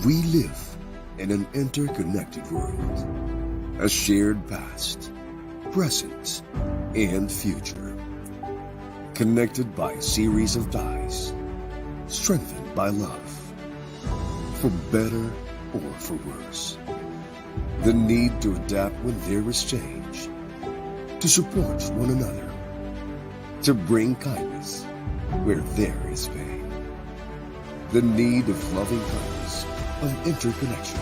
We live in an interconnected world, a shared past, present, and future, connected by a series of ties, strengthened by love, for better or for worse. The need to adapt when there is change, to support one another, to bring kindness where there is pain. The need of loving kindness, of interconnection.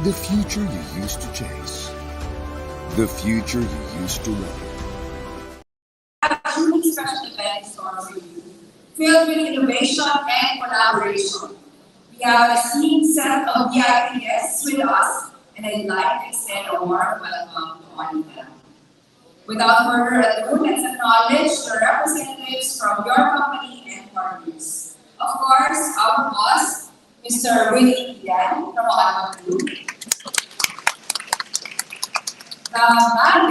The future you used to chase. The future you used to want. A truly special event in store for you, filled with innovation and collaboration. We have a seeing set of VIP guests with us, and I'd like to extend a warm welcome to all of them. Without further ado, let's acknowledge the representatives from your company and partners. Of course, our boss, Mr. Willie Ian from Autohub Group. The man,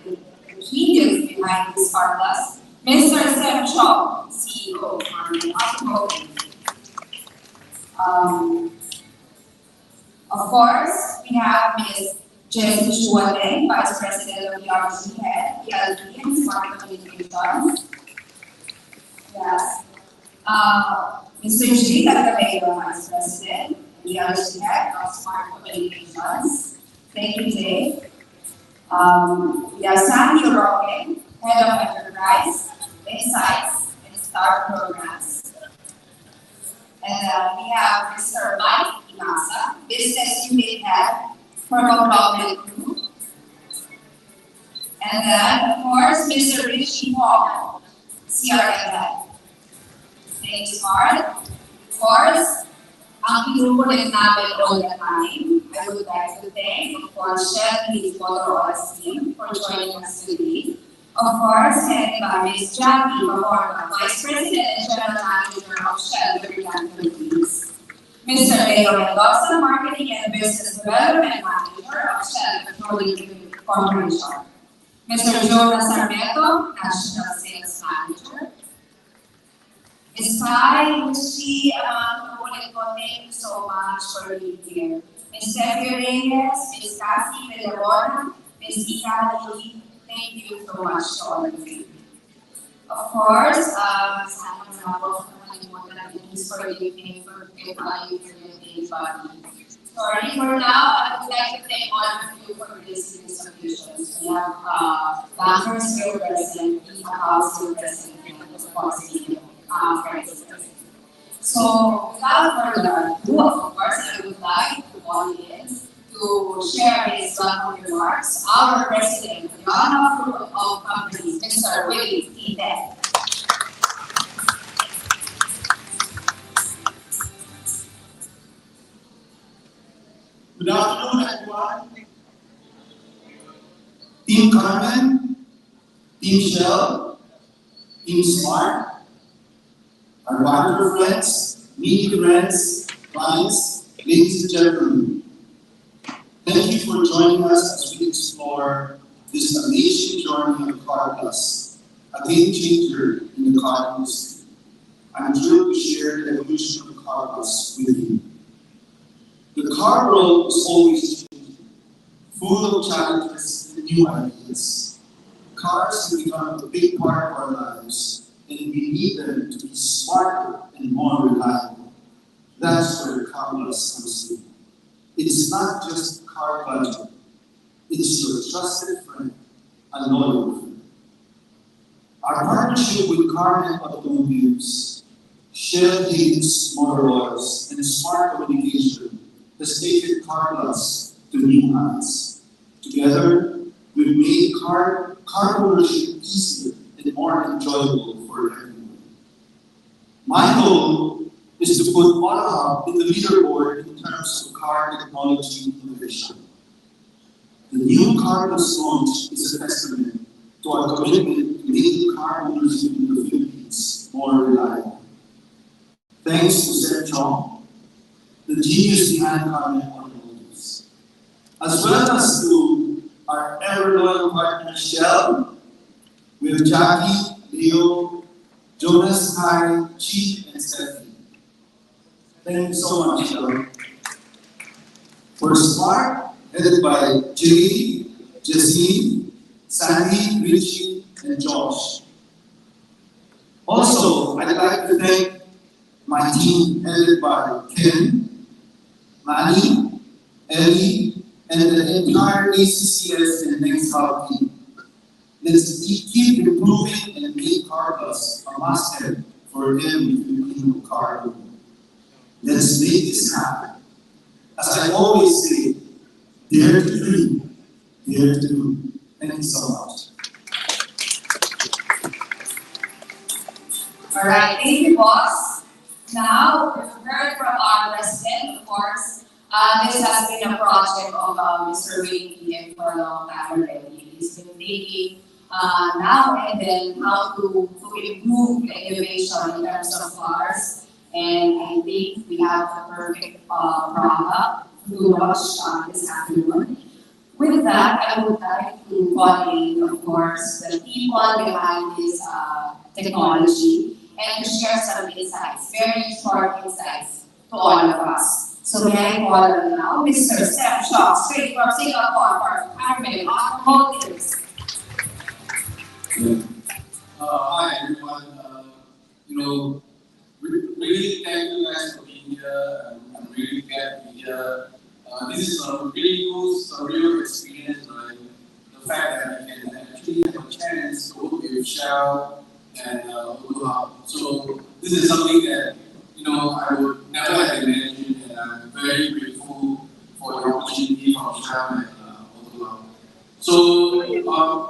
the genius behind this car plus, Mr. Sam Shaw, CEO from Autohub Group. Of course, we have Ms. Jessie Chuane, Vice President of the RC Head, ELT and Smart Communications. Yes. Mr. G. Tagapego, Vice President, ELT Head of Smart Communications. Thank you, Jay. We have Sandy Roque, Head of Enterprise, Insights, and Star Programs. And we have Mr. Mike Imasa, Business Unit Head for Autohub Group. And then, of course, Mr. Richie Hall, CRM Head. Thank you, Mark. Of course, ang grupo rin namin all the time. I would like to thank, of course, Shell Helix Car team for joining us today. Of course, headed by Ms. Jackie Mahorma, Vice President and General Manager of Shell Philippines. Mr. Leo Mendoza, Marketing and Business Development Manager of Shell Petroleum Corporation. Mr. Jonas Sarmiento, National Sales Manager. Ms. Ty Lucy thank you so much for being here. Ms. Steffi Reyes, Ms. Cassie Villarona, Ms. Ika, thank you so much to all of you. Of course, sorry, for now, I would like to thank all of you for listening to submissions. We have bankers here present, house here present, and of course, friends. So, without further ado, of course, I would like to call in to share his welcome remarks, our President of the Autohub Group of Companies, Mr. Willie Ian. Good afternoon, everyone. Team Carmen, Team Shell, Team Smart, our wonderful friends, media friends, clients, ladies and gentlemen. Thank you for joining us as we explore this amazing journey of Car Plus, a game changer in the car industry. I'm thrilled to share the evolution of Car Plus with you. The car world is always changing, full of challenges and new ideas. Cars have become a big part of our lives, and we need them to be smarter and more reliable. That's where Car Plus comes in. It's not just a car budget. It's your trusted friend, a loyal friend. Our partnership with Carmen Automobiles, Shell Helix Car, and Smart Communication has taken Car Plus to new heights. Together, we've made car ownership easier and more enjoyable for everyone. My goal is to put Autohub in the leaderboard in terms of car technology innovation. The new Car Plus launch is a testament to our commitment to making car ownership in the Philippines more reliable. Thanks to Sir Chong, the genius behind Carmen Automobiles, as well as to our ever-loyal partner Shell, with Jackie, Leo, Jonas, Harry, Chief, and Stephanie. Thank you so much, Shell. For Smart, headed by Jimmy, Jesse, Sandy, Richie, and Josh. Also, I'd like to thank my team headed by Ken, Manny, Ellie, and the entire ACCS and Next Hub team. Let's keep improving and make Car Plus a must-have for every Filipino car owner. Let's make this happen. As I always say, dare to dream, dare to do. Thank you so much. All right, thank you, boss. Now, we've heard from our president, of course. This has been a project of Mr. Wayne for a long time already. He's been thinking now and then how to improve the innovation in terms of cars. And I think we have the perfect product to launch this afternoon. With that, I would like to call in, of course, the people behind this technology and to share some insights, very short insights to all of us. So may I call on now Mr. Steph Shaw, straight from Singapore for Carmen Automotives. Hi everyone. Really thank you guys for being here. I'm really glad to be here. This is a really cool, surreal experience, right? The fact that I can actually have a chance to work with Shell and Autohub. So this is something that I would never have imagined, and I'm very grateful for the opportunity from Shell and Autohub. So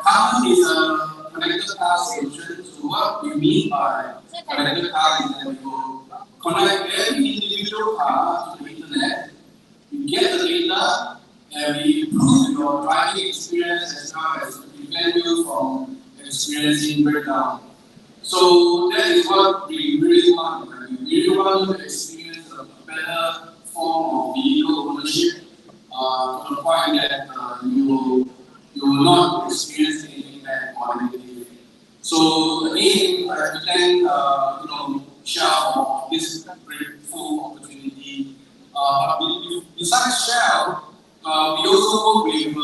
Carbon is a connected car solution. So what we mean by connected car is that we will connect every individual car to the internet. We get the data and we improve your driving experience as well as prevent you from experiencing breakdown. So that is what we really want. Right? We really want to experience a better form of vehicle ownership to the point that you will not experience anything bad or negative. So again, I have to thank Shell for this grateful opportunity. Besides Shell, we also work with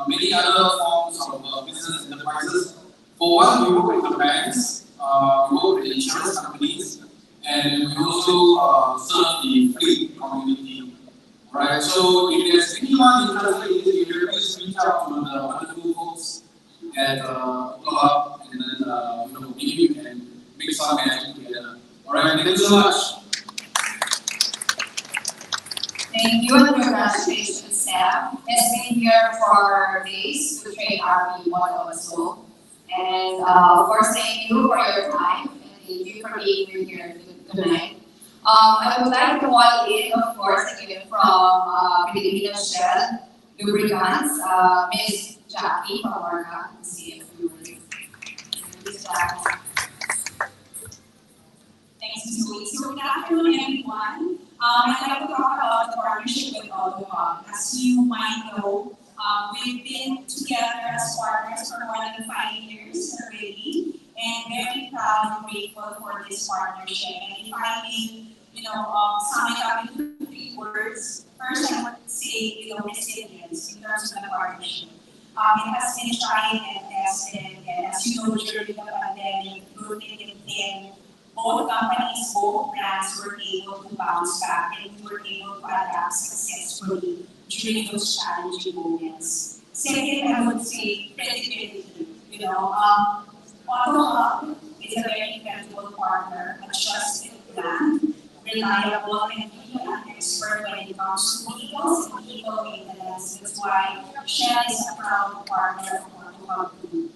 many other forms of business enterprises. For one, we work with the banks, we work with the insurance companies, and we also serve the fleet community. Right. So if there's anyone interested in this area, please reach out to the wonderful folks at Autohub, and then maybe you can make some magic together. All right. Thank you so much. Thank you and congratulations, Sam. Has been here for days to train our people also. And of course, thank you for your time and thank you for being here tonight. I would like to call in, of course, again from Filipino Shell Lubricants, Ms. Jackie from Orca, to see if you would. Ms. Jackie. Thanks, Ms. Louise. So good afternoon, everyone. I'd like to talk about the partnership with Autohub. As you might know, we've been together as partners for more than 5 years already, and very proud and grateful for this partnership. And if I may, sum it up into 3 words, first I would say, resilience in terms of the partnership. It has been tried and tested, and as you know, during the pandemic, through thick and thin, both companies, both brands were able to bounce back and we were able to adapt successfully during those challenging moments. Second, I would say credibility. Autohub is a very credible partner, a trusted brand, reliable and really an expert when it comes to vehicles and vehicle maintenance. That's why Shell is a proud partner of Autohub Group.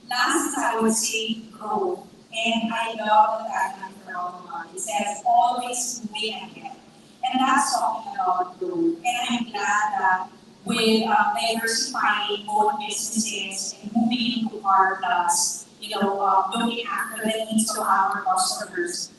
Last, I would say growth. And I love the tagline for Autohub. It says, always moving ahead. And that's talking about growth. And I'm glad that with diversifying both businesses and moving into Car Plus, looking after the needs of our customers,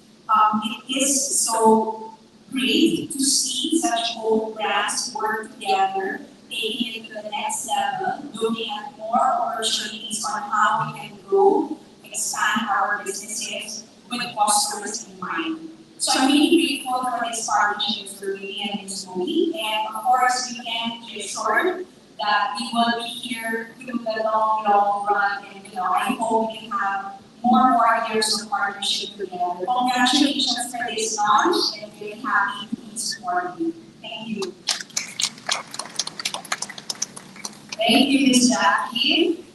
it is so great to see such bold brands work together, taking it to the next level, looking at more opportunities on how we can grow, expand our businesses with customers in mind. So I'm really grateful for this partnership with Ruby and Ms. Movie. And of course, we can be assured that we will be here through the long run. And I hope we can have more years of partnership together. Congratulations for this launch, and very happy to be supporting you. Thank you. Thank you, Ms. Jackie.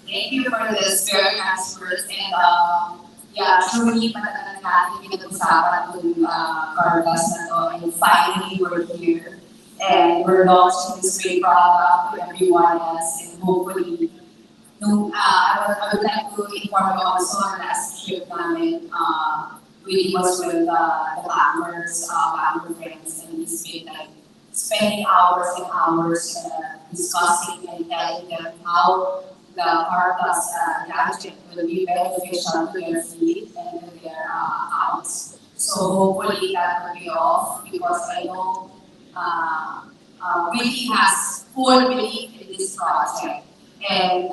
Thank you for this very nice words. And yeah, truly matagal natin pinag-usapan itong Carlos na to. And finally, we're here. And we're launching this great product to everyone else. And hopefully, I would like to inform you also on last trip namin, really was with the backers, backer friends, and we spent like spending hours and hours discussing and telling them how the Carplus gadget will be beneficial to their fleet and to their accounts. So hopefully that will be off because I know Willie has full belief in this project. And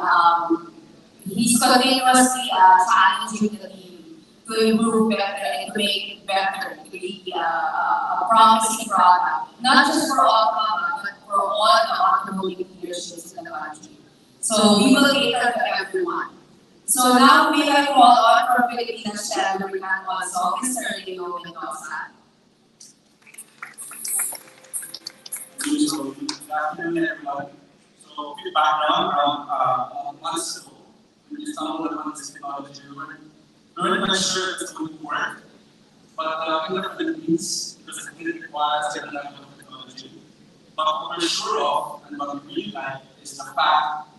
he's continuously challenging the team to improve better and to make it better, to be a promising product, not just for Autohub, but for all the automotive dealerships in the country. So we will cater to everyone. So now we have called on for Filipinas Shell Lubricant also, Mr. Leo Mendoza. So, good afternoon, everyone. So, quick background around months ago, when we stumbled upon this technology, we weren't quite sure if it's going to work. But in the Philippines, because it didn't require a certain level of technology. But what we're sure of, and what we really like, is the fact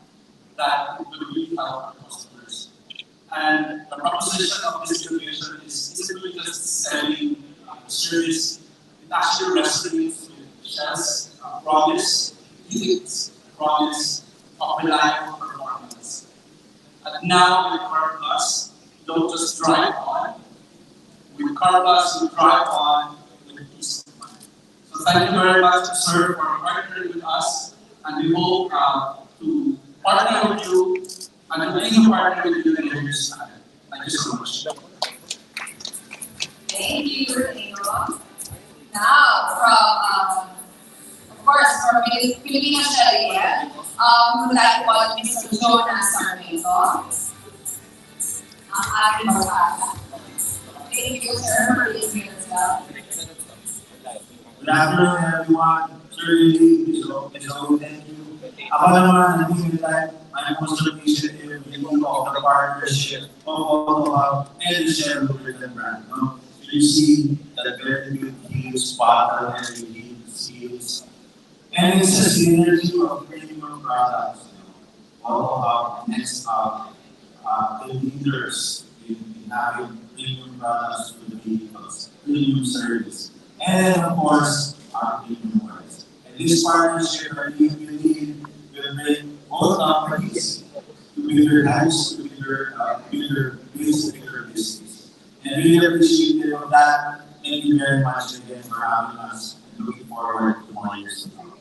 that it will really help our customers. And the proposition of this innovation is simply just selling service. It actually resonates with Shell's promise, its promise of reliable performance. And now with Car Plus, you don't just drive on. With Car Plus, you drive on with peace of mind. So thank you very much, sir, for partnering with us, and we hope to partner with you and continue partnering with you in the years to come. Thank you so much. Thank you, Leo. Now, of course, from Filipinas Shell again, we would like to call Mr. Jonas Sarmiento. Ating Barkada. Thank you, sir, for being here as well. Good afternoon, everyone. Certainly, so thank you. Ako naman, nandito tayo, I'm most appreciative of the partnership of Autohub and the Shell Lubricant brand. No? So you see that very good teams, bottle, LED, seals, and it's a synergy of premium products. Autohub next up, the leaders in having premium products for the vehicles, premium service, and of course, our premium price. And this partnership, I really believe, will bring both companies to bigger heights, to bigger business. And really appreciative of that. Thank you very much again for having us. Looking forward to more years to come.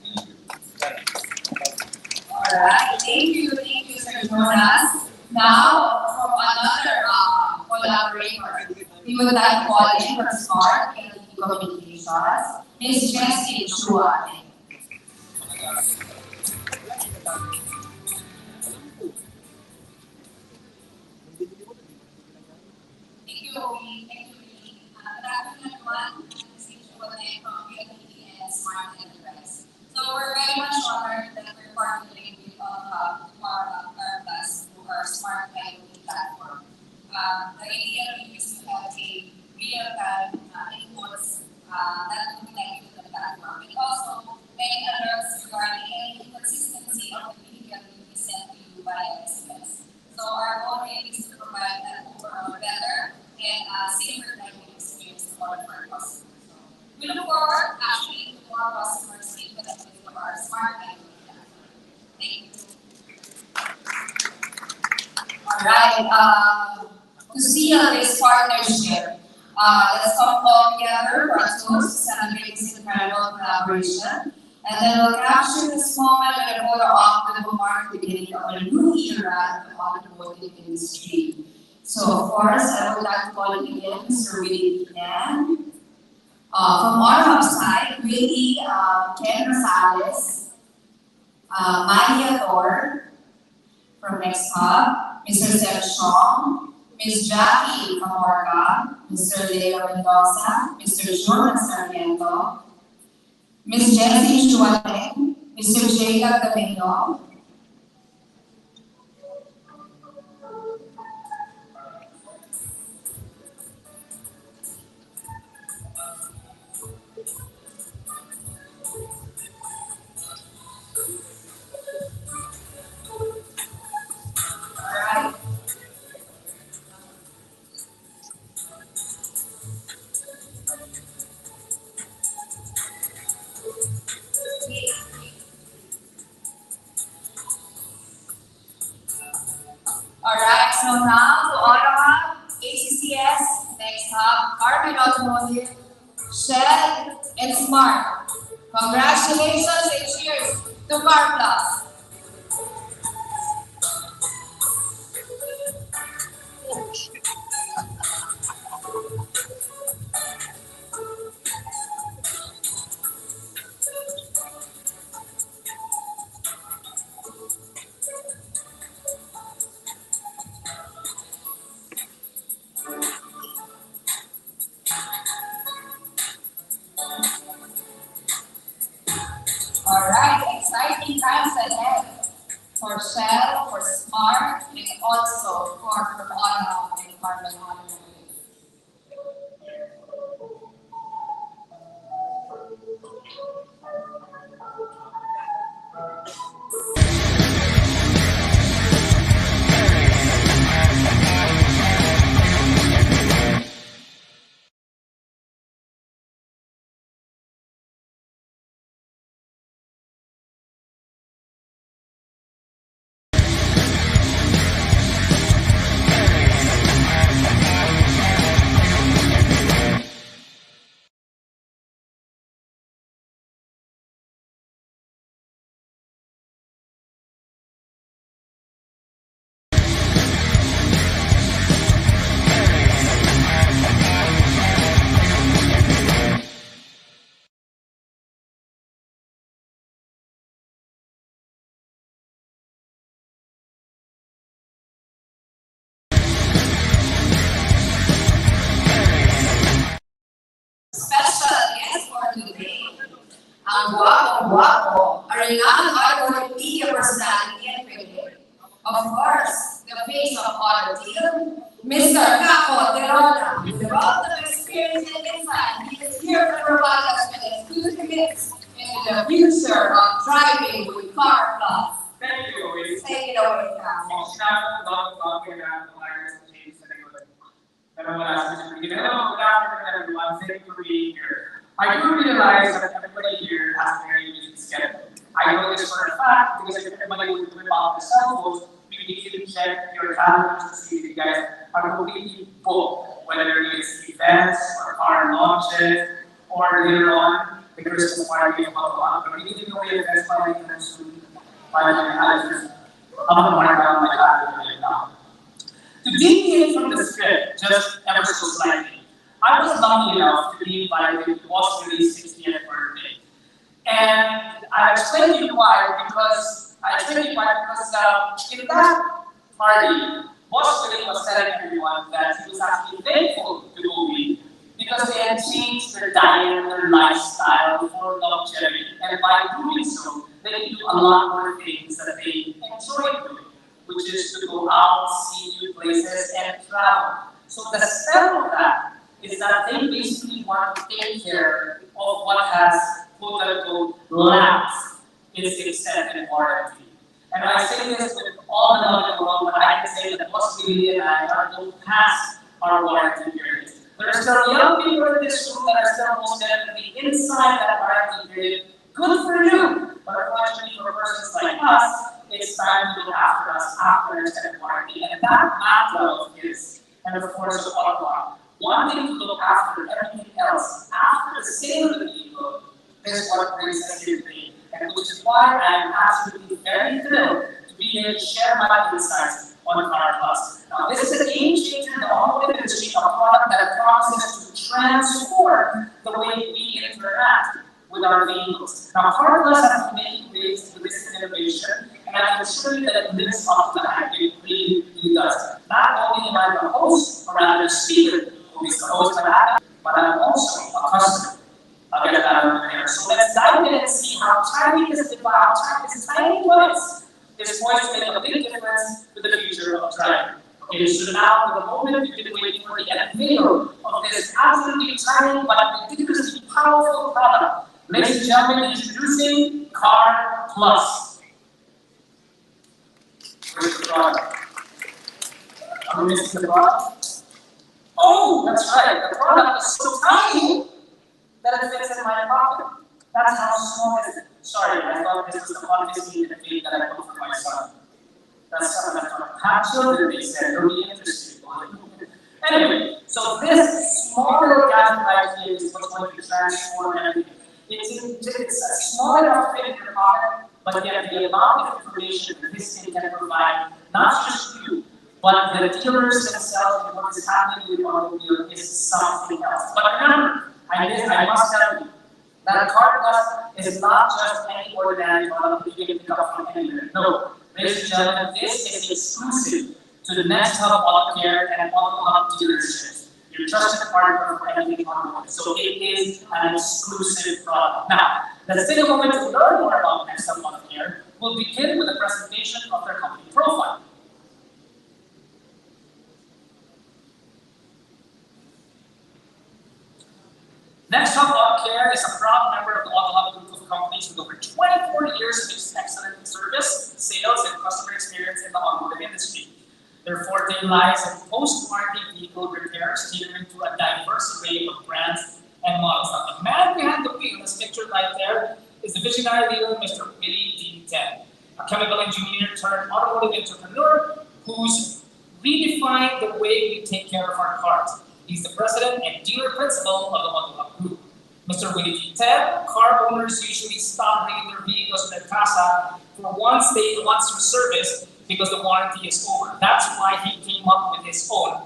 Thank you. Alright, thank you, Sir Jonas. Now, from another collaborator, we would like to call in from Smart and Communications, Ms. Jessie Chua. Thank you, Obi. Thank you, Lee. Good afternoon, everyone. This is Chua from PLDT and Smart Enterprise. So we're very much honored that we're partnering with Autohub for our Plus, our Smart IoT platform. The idea is to have a real-time inputs that will connect to the platform, and also many alerts regarding any inconsistency of the video will be sent to you via SMS. So our goal is to provide an overall better and safer driving experience for our customers. So we look forward actually to more customers being connected to our Smart IoT platform. Thank you. All right. To seal this partnership, let's come all together for us to celebrate this incredible collaboration. And then we'll capture this moment and photo op that will mark the beginning of a new era of the automotive industry. So of course, I would like to call it again, Mr. Willie Pinan. From Autohub side, Willie, Ken Rosales, Maria Thor from Next Hub, Mr. Seth Chong, Ms. Jackie from Orga, Mr. Leo Mendoza, Mr. Jordan Sarmiento, Ms. Jessie Chuaneng, Mr. Jacob Domingo, alright? Alright, so now to Autohub, ACCS, Next Hub, Carbon Automotive, Shell, and Smart. Congratulations and cheers to Car Plus. Alright, exciting times ahead for Shell, for Smart, and also for Autohub and Carbon Automotive. Special guest for today, ang guwapo-guwapo, a renowned automotive media personality and critic. Of course, the face of automotive, Mr. Caco Derona. With a wealth of experience and insight, he is here to provide us with exclusive tips into the future of driving with Car Plus. Thank you. Take it away, Caco. Hello, good afternoon, everyone. Thank you for being here. I do realize that everybody here has a very busy schedule. I know this for a fact because if everybody would whip out the cell phones, we need to check your calendars to see if you guys are completely booked, whether it's events or car launches or later on the Christmas party of Autohub. But we need to know the events party and soon. I'm going to mark down my calendar right now. To deviate from the script just ever so slightly, I was lucky enough to be invited to Boss Willie's 60th birthday. And I explained to you why, because in that party, Boss Willie was telling everyone that he was actually thankful to go with because they had changed their diet and their lifestyle for longevity. And by doing so, they could do a lot more things that they enjoy doing, which is to go out, see new places, and travel. So the step of that is that they basically want to take care of what has, quote unquote, lapsed its extended warranty. And I say this with all the love in the world, but I can say that Boss Willie and I are going past our warranty period. There are still young people in this room that are still most definitely inside that warranty period. Good for you, but unfortunately for persons like us, it's time to look after us after an extended warranty, and that matter is, and of course, the Autohub. Wanting to look after everything else after the sale of the vehicle is what brings us here today, and which is why I am absolutely very thrilled to be here to share my insights on Car Plus. Now, this is a game changer in the automotive industry, a product that promises to transform the way we interact with our vehicles. Now, Car Plus has been making waves to this innovation, and I can assure you that it lives up to that. It really does. Not only am I the host, or rather speaker, who is the host of that, but I'm also a customer. I'll get that out of there. So let's dive in and see how tiny this tiny device is going to make a big difference for the future of driving. Okay, so now, for the moment you've been waiting for the unveil of this absolutely tiny but ridiculously powerful product. Ladies and gentlemen, introducing Car Plus. Where's the product? Are we missing the product? Oh, that's right. The product is so tiny that it fits in my pocket. That's how small it is. Sorry, I thought this was the funniest scene in the game that I put for my son. That's something that's not captured, and they said, it'll be interesting. Anyway, so this small little gadget right here is what's going to transform everything. It's small enough to fit in your pocket, but yet the amount of information that this thing can provide, not just you, but the dealers themselves and what is happening with automobile is something else. But remember, I must tell you, that Car Plus is not just any ordinary product that you can pick up from anywhere. No, ladies and gentlemen, this is exclusive to the Next Hub Auto Care and Autohub dealerships. Your trusted partner for anything automotive. So it is an exclusive product. Now, let's take a moment to learn more about Next Hub Auto Care. We'll begin with a presentation of their company profile. Next Hub Auto Care is a proud member of the Autohub Group of companies with over 24 years of excellent service, sales, and customer experience in the automotive industry. Their forte lies in post-warranty vehicle repairs, catering to a diverse array of brands and models. Now, the man behind the wheel, this picture right there, is the visionary leader, Mr. Willie D. Ted, a chemical engineer turned automotive entrepreneur who's redefined the way we take care of our cars. He's the president and dealer principal of the Autohub Group. Mr. Willie D. Ted, car owners usually stop bringing their vehicles to their casa for once for service because the warranty is over. That's why he came up with his own.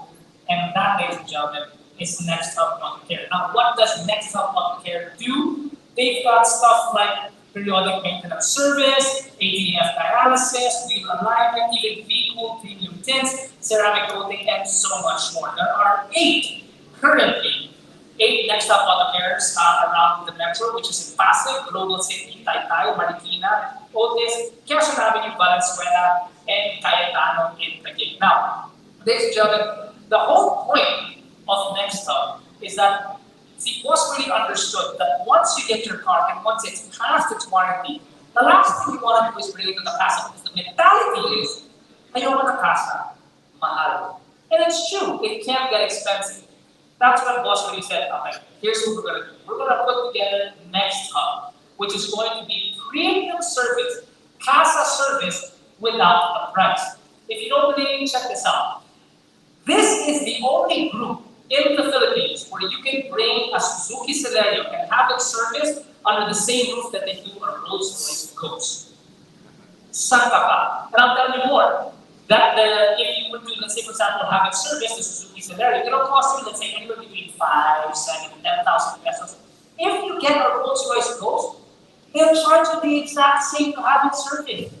And that, ladies and gentlemen, is Next Hub Auto Care. Now, what does Next Hub Auto Care do? They've got stuff like periodic maintenance service, ATF dialysis, wheel alignment, even vehicle premium tints, ceramic coating, and so much more. There are currently eight Next Hub Auto Cares around the metro, which is in Pasig, Global City, Taytay, Marikina, Otis, Quezon Avenue, Valenzuela, and Cayetano in Taguig. Now, ladies and gentlemen, the whole point of Next Hub is that boss really understood that once you get your car and once it's past its warranty, the last thing you want to do is bring it to the casa. Because the mentality is, ayaw mo na casa, mahal. And it's true, it can get expensive. That's when boss really said, okay, here's what we're going to do. We're going to put together Next Hub, which is going to be premium service, casa service without the price. If you don't believe me, check this out. This is the only group in the Philippines where you can bring a Suzuki Celerio and have it serviced under the same roof that they do a Rolls-Royce Ghost. Saan ka pa? And I'll tell you more. That if you would do, let's say, for example, have it serviced, the Suzuki Celerio, it'll cost you, let's say, anywhere between 5, 7, 10,000 pesos. If you get a Rolls-Royce Ghost, they'll charge you the exact same to have it serviced.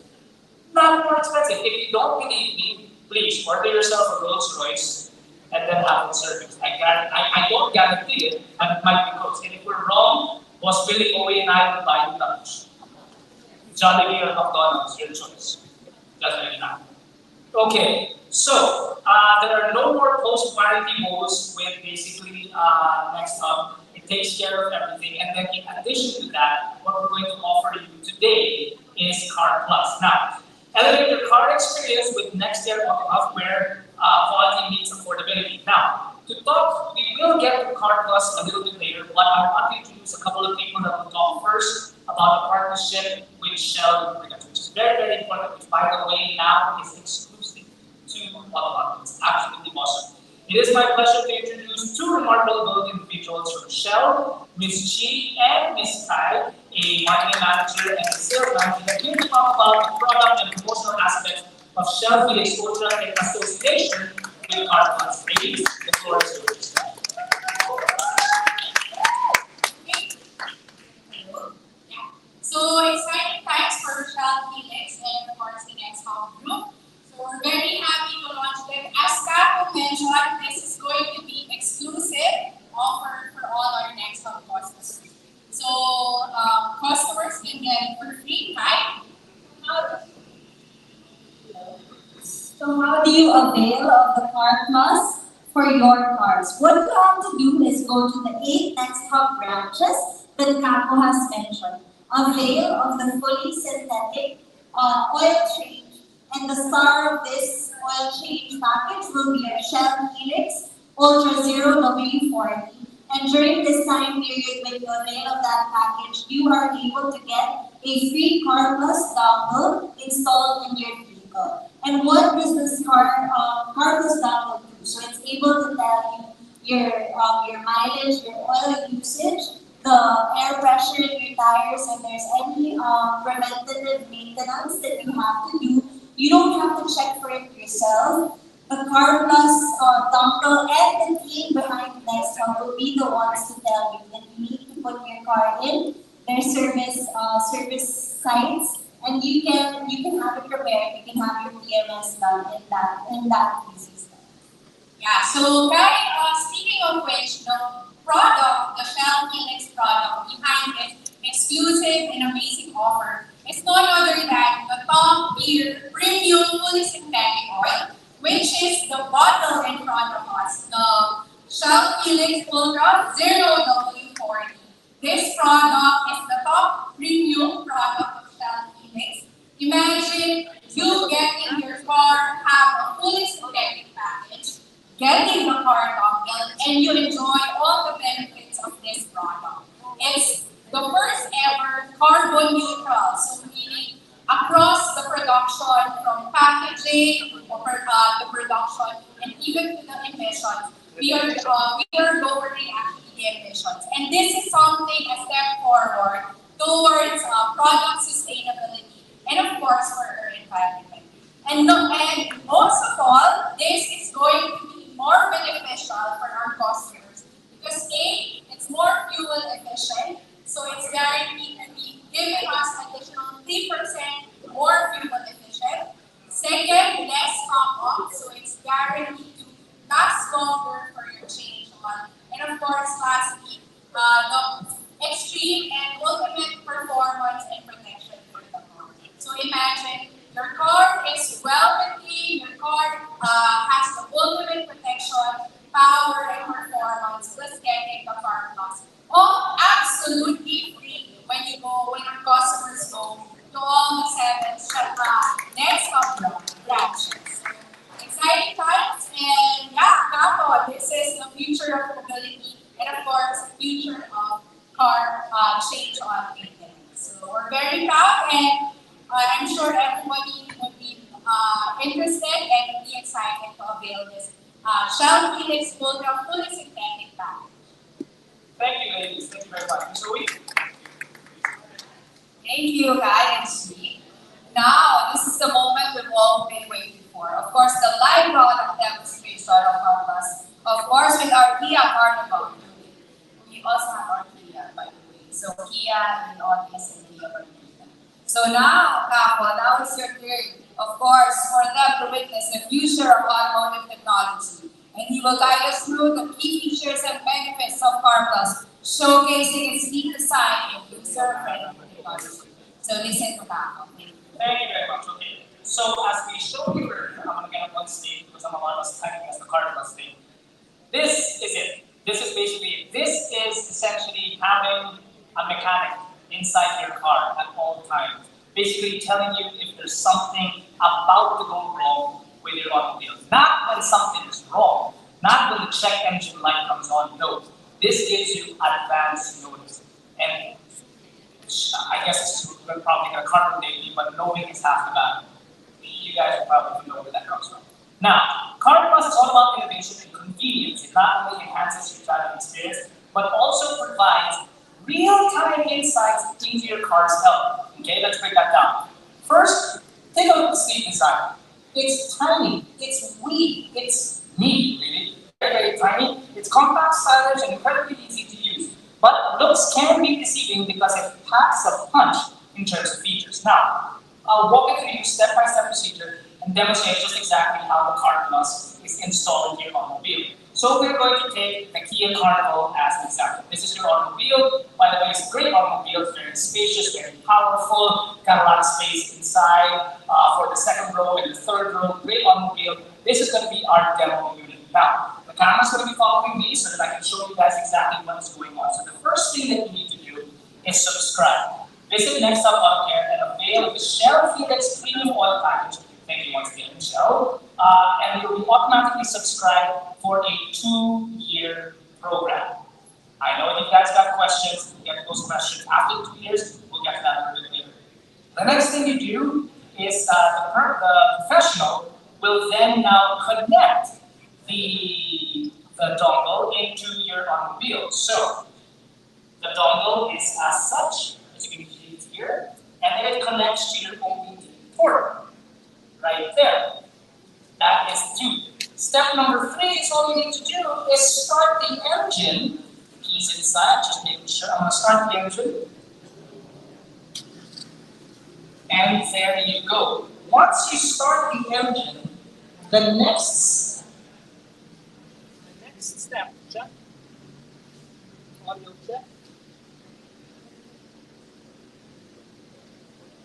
Not more expensive. If you don't believe me, please order yourself a Rolls-Royce and then have it serviced. I don't guarantee it, but it might be close. And if we're wrong, Boss Billy, Owe, and I will buy you lunch. Jollibee or McDonald's, your choice. Just let me know. Okay, so there are no more post-warranty modes with basically Next Hub. It takes care of everything. And then in addition to that, what we're going to offer you today is Car Plus. Now, elevate your car experience with Next Air Autohub where quality meets affordability. Now, to talk, we will get to Car Plus a little bit later, but I want to introduce a couple of people that will talk first about a partnership with Shell, which is very, very important, which, by the way, now is exclusive to Autohub. It's absolutely awesome. It is my pleasure to introduce two remarkable individuals from Shell, Ms. Chi and Ms. Kai, a marketing manager and a sales manager, that here to talk about the product and promotional aspects of Shell Helix Car in association new car plus. Ladies, the floor is yours. So exciting times for Shell Helix and of course the Autohub Group. So we're very happy to launch it. As Capo mentioned, this is going to be exclusive offer for all our Autohub customers. So customers can get it for free, right? So how do you avail of the Car Plus for your cars? What you have to do is go to the 8 Autohub branches that Capo has mentioned. Avail of the fully synthetic oil change. And the star of this oil change package will be a Shell Helix Ultra Zero W40. And during this time period, when you avail of that package, you are able to get a free Car Plus dongle installed in your vehicle. And what does this Car Plus dongle do? So it's able to tell you your mileage, your oil usage, the air pressure in your tires, if there's any preventative maintenance that you have to do. You don't have to check for it yourself. The Car Plus dongle and the team behind Nextcom will be the ones to tell you that you need to put your car in their service sites, and you can have it repaired. You can have your PMS done in that easy step. Yeah, so guys, speaking of which, the product, the Shell Helix product behind this exclusive and amazing offer is none other than the top tier premium fully synthetic oil, which is the bottle in front of us, the Shell Helix Ultra Zero W40. This product is the top premium product of Shell Helix. Imagine you getting your car, have a fully synthetic package, getting the car dongle, and you enjoy all the benefits of this product. It's the first ever carbon neutral, so meaning across the production from packaging, the production, and even to the emissions, we are lowering actually the emissions. And this is something, a step forward towards product sustainability and of course for our environment. And most of all, this is going to be more beneficial for our customers because A, it's more fuel efficient, so it's guaranteed to be giving us additional 3% more fuel efficient. Second, less top up, so it's guaranteed to last longer for your change on. And of course, lastly, the extreme and ultimate performance and protection for the car. So imagine your car is well maintained, your car has the ultimate protection, power, and performance, plus getting the Car Plus. All absolutely free when our customers go to all the 7 Nextcom branches. Exciting times, and yeah, Capo, this is the future of mobility, and of course, the future of car change on maintenance. So we're very proud, and I'm sure everybody would be interested and be excited to avail this Shell Helix Ultra fully synthetic package. Thank you, ladies. Thank you very much. Joey? Thank you, Guy and Sri. Now, this is the moment we've all been waiting for. Of course, the live product demonstration of Car Plus. Of course, with our Kia Carnival. We also have our Kia, by the way. So Kia and audience and Kia Carnival. So now, Capo, now it's your turn, of course, for them to witness the future of automotive technology. And he will guide us through the key features and benefits of Car Plus, showcasing its sleek design and user-friendly technology. So listen to Capo. Thank you very much. Okay. So as we showed you earlier, I'm going to get up on stage because I'm about us typing as the Car Plus thing. This is it. This is basically it. This is essentially having a mechanic inside your car at all times, basically telling you if there's something about to go wrong with your automobile. Not when something is wrong, not when the check engine light comes on, no. This gives you advance notice. And I guess we're probably going to contradict me, but knowing is half the battle. You guys will probably know where that comes from. Now, Car Plus is all about innovation and convenience. It not only enhances your driving experience, but also provides real-time insights into your car's health. Okay, let's break that down. First, take a look at the sleep inside. It's tiny, it's weak, it's neat, really. Very, very tiny. It's compact, stylish, and incredibly easy to use. But looks can be deceiving because it packs a punch in terms of features. Now, I'll walk you through step-by-step procedure and demonstrate just exactly how the Car Plus is installed in your automobile. So we're going to take the Kia Carnival as an example. This is your automobile. By the way, it's a great automobile. It's very spacious, very powerful. Got a lot of space inside for the second row and the third row. Great automobile. This is going to be our demo unit. Now, the camera's going to be following me so that I can show you guys exactly what's going on. So the first thing that you need to do is subscribe. Visit Next Up Auto Care and avail the Shell Helix Premium Oil Package. Thank you once again, Shell. And you'll be automatically subscribed for a 2-year program. I know you guys got questions. We'll get those questions after 2 years. We'll get to that a little bit later. The next thing you do is the professional will then now connect the dongle into your automobile. So the dongle is as such, as you can see it here, and then it connects to your OBD port right there. That is 2. Step number 3 is all you need to do is start the engine. The keys inside, just making sure. I'm going to start the engine. And there you go. Once you start the engine, the next step, check. Audio check.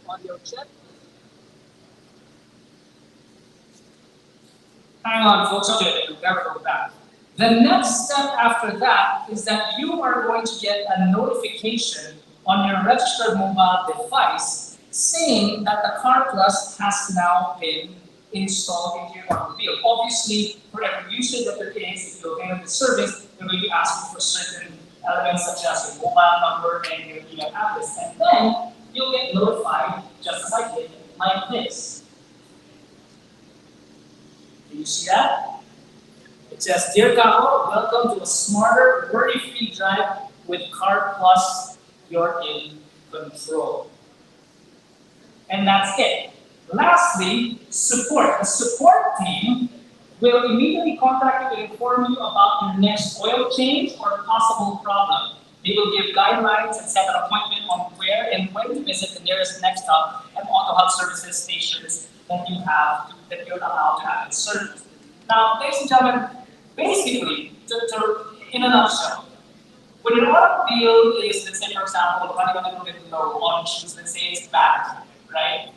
Audio check. Hang on, folks. Okay, we'll never go back. The next step after that is that you are going to get a notification on your registered mobile device saying that the Car Plus has now been installed into your automobile. Obviously, for every user that there is, if you avail the service, they're going to ask you for certain elements such as your mobile number and your email address. And then you'll get notified, just as I did, like this. Can you see that? It says, "Dear Kaho, welcome to a smarter, worry-free drive with Car Plus. You're in control." And that's it. Lastly, support. The support team will immediately contact you to inform you about your next oil change or possible problem. They will give guidelines and set an appointment on where and when to visit the nearest Next Hub and Autohub services stations that you're allowed to have in service. Now, ladies and gentlemen, basically, in a nutshell, when your automobile is, let's say, for example, running a little bit low on issues, let's say it's battery, right?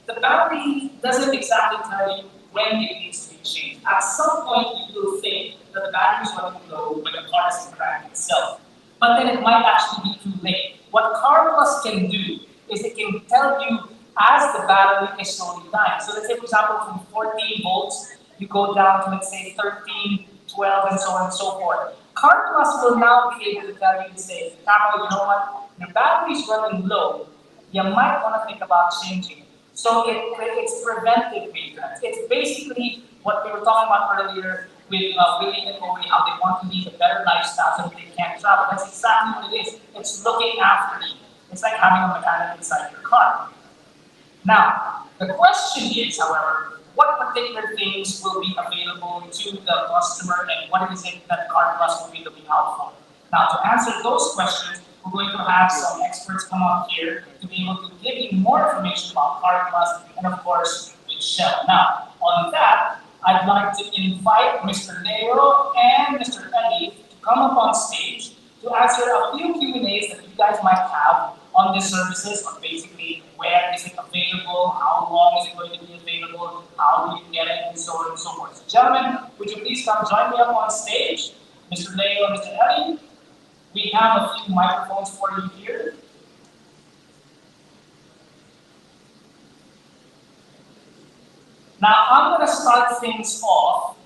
The battery doesn't exactly tell you when it needs to be changed. At some point, you will think that the battery is running low when the car is cracking itself. But then it might actually be too late. What Car Plus can do is it can tell you as the battery is slowly dying. So let's say, for example, from 14 volts, you go down to, let's say, 13, 12, and so on and so forth. Car Plus will now be able to tell you to say, "Kaho, you know what? Your battery is running low. You might want to think about changing it." So it's preventive maintenance. It's basically what we were talking about earlier with Willie and Owie, how they want to lead a better lifestyle so that they can't travel. That's exactly what it is. It's looking after you. It's like having a mechanic inside your car. Now, the question is, however, what particular things will be available to the customer and what is it that Car Plus will be looking out for? Now, to answer those questions, we're going to have some experts come up here to be able to give you more information about Car Plus and, of course, with Shell. Now, on that, I'd like to invite Mr. Leo and Mr. Eddie to come up on stage to answer a few Q&As that you guys might have on these services, on basically where is it available, how long is it going to be available, how do you get it, and so on and so forth. So, gentlemen, would you please come join me up on stage, Mr. Leo and Mr. Eddie? We have a few microphones for you here. Now, I'm going to start things off,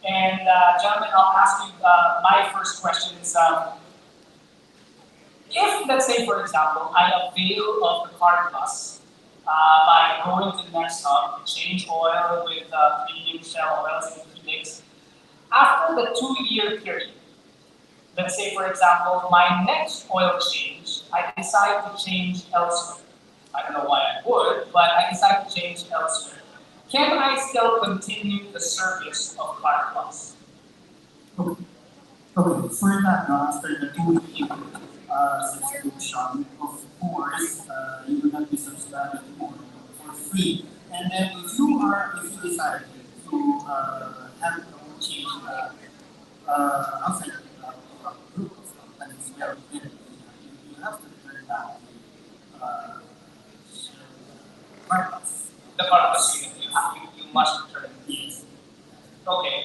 and gentlemen, I'll ask you my first question is, if, let's say, for example, I avail of the Car Plus by going to the Next Hub to change oil with premium Shell oils and Helix, after the 2-year period, let's say, for example, my next oil change, I decide to change elsewhere. I don't know why I would, but I decide to change elsewhere. can I still continue the service of Car Plus? Okay, for that, after the 2 year subscription, of course, you will not be subscribed anymore for free. And then if you decide to have a change outside group of companies, well, then you have to turn down purpose. The purpose you must return. Yes. Okay.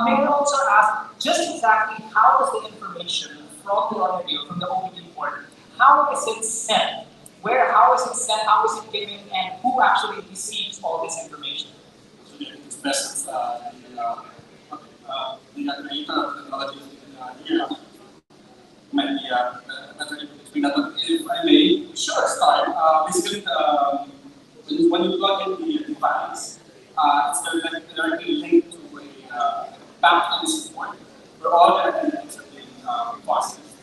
May I also ask just exactly how is the information from the automobile, from the OBD port, how is it sent? How is it sent, how is it given, and who actually receives all this information? So it's best the creator of technology here might be better explain that. If I may, sure, start. Basically, when you plug in the device, it's directly linked to a back-end support where all the activities are being processed.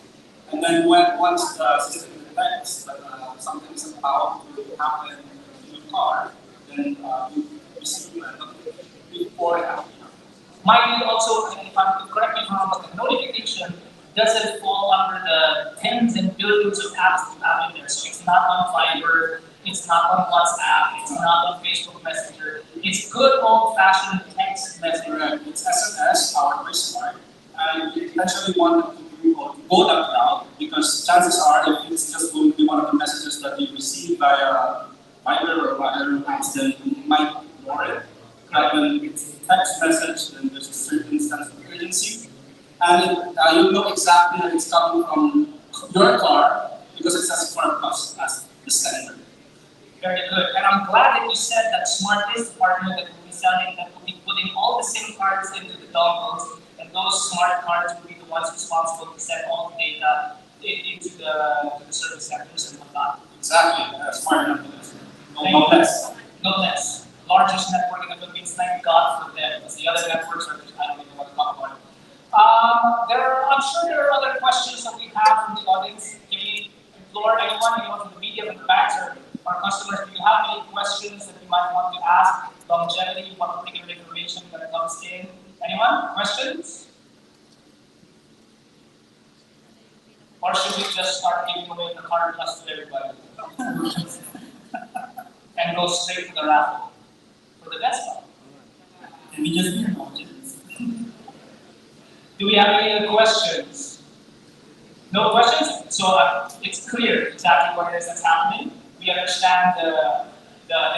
And then once the system detects that something is about to happen in your car, then you receive a notification before it happens. Might be also, and if I'm correct me if I'm wrong, but the notification doesn't fall under the tens and billions of apps that you have in there. So it's not on Fiverr, it's not on WhatsApp, it's not on Facebook Messenger. It's good old-fashioned text message. Correct. It's SMS powered by smart, and we eventually want to go that route because chances are, if it's just going to be one of the messages that you receive via Fiverr or other apps, then you might ignore it. But when it's a text message, then there's a certain sense of urgency, and you'll know exactly that it's coming from your car because it says Car Plus as the sender. Very good. And I'm glad that you said that Smart is the partner that will be selling, that will be putting all the SIM cards into the dongles, and those smart cards will be the ones responsible to send all the data into the service centers and whatnot. Exactly. Smart enough for this. No less. No less. Largest network in the Philippines, thank God for them, because the other networks are just, I don't even want to talk about it. I'm sure there are other questions that we have from the audience. Can we implore anyone, from the media, from the banks, or our customers, do you have any questions that you might want to ask? Longevity, what particular information that comes in? Anyone? Questions? Or should we just start giving away the Car Plus to everybody? And go straight to the raffle for the best one? Can we just be emotions? Do we have any other questions? No questions? So it's clear exactly what it is that's happening. We understand the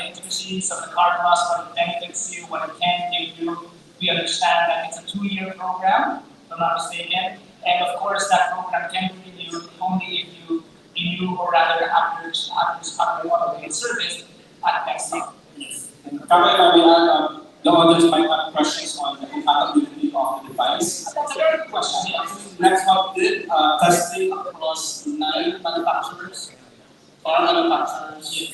intricacies of the Car Plus, what it benefits you, what it can give you. We understand that it's a 2-year program, if I'm not mistaken. And of course, that program can be renewed only if you renew, or rather have your automobile service at next month. Yes. And the others might have questions on the compatibility of the device. That's a very good question. Yes. Next one did testing across 9 manufacturers, car manufacturers,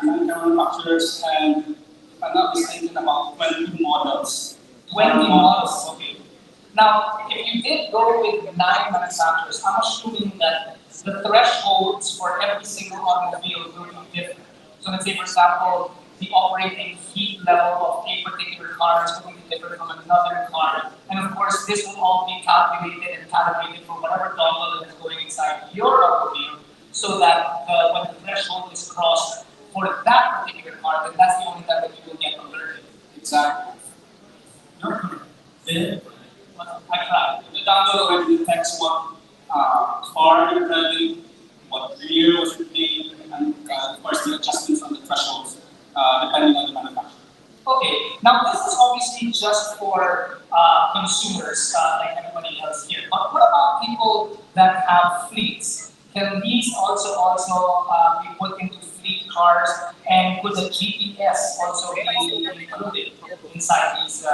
manufacturers, and if I'm not mistaken, about 20 models. 20 models, okay. Now, if you did go with 9 manufacturers, I'm assuming that the thresholds for every single automobile will be different. So let's say, for example, the operating heat level of a particular car is going to be different from another car. And of course, this will all be calculated and calibrated for whatever dongle that is going inside your automobile, so that when the threshold is crossed for that particular car, then that's the only time that you will get alerted. Exactly. I tried. The dongle already detects what car you're driving, what year was it made, and of course the adjustments on the thresholds depending on the manufacturer. Okay, now this is obviously just for consumers like everybody else here. But what about people that have fleets? Can these also be put into fleet cars, and could the GPS also be included inside these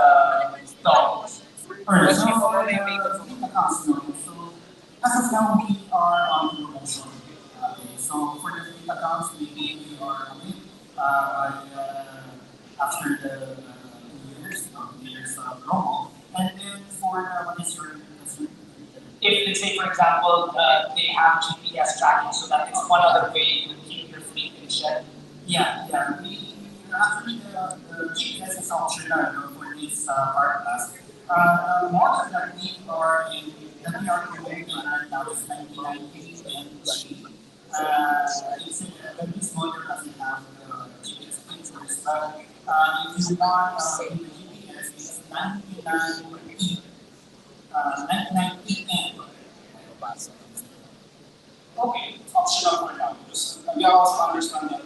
dongles? Alright, so for the accounts now, so as of now we are on promotion. So for the fleet accounts, we are after the 2 years, 2 years promo. And then for what is your If, let's say, for example, they have GPS tracking, so that is one other way to keep your fleet in check. Yeah, we actually the GPS is optional for this car class. Most of the team or in that we are promoting right now is 1990 and G. It's a this model doesn't have the GPS features, but if you want the GPS, it's 99E, 99EN. Okay, it's optional for now because we also understand that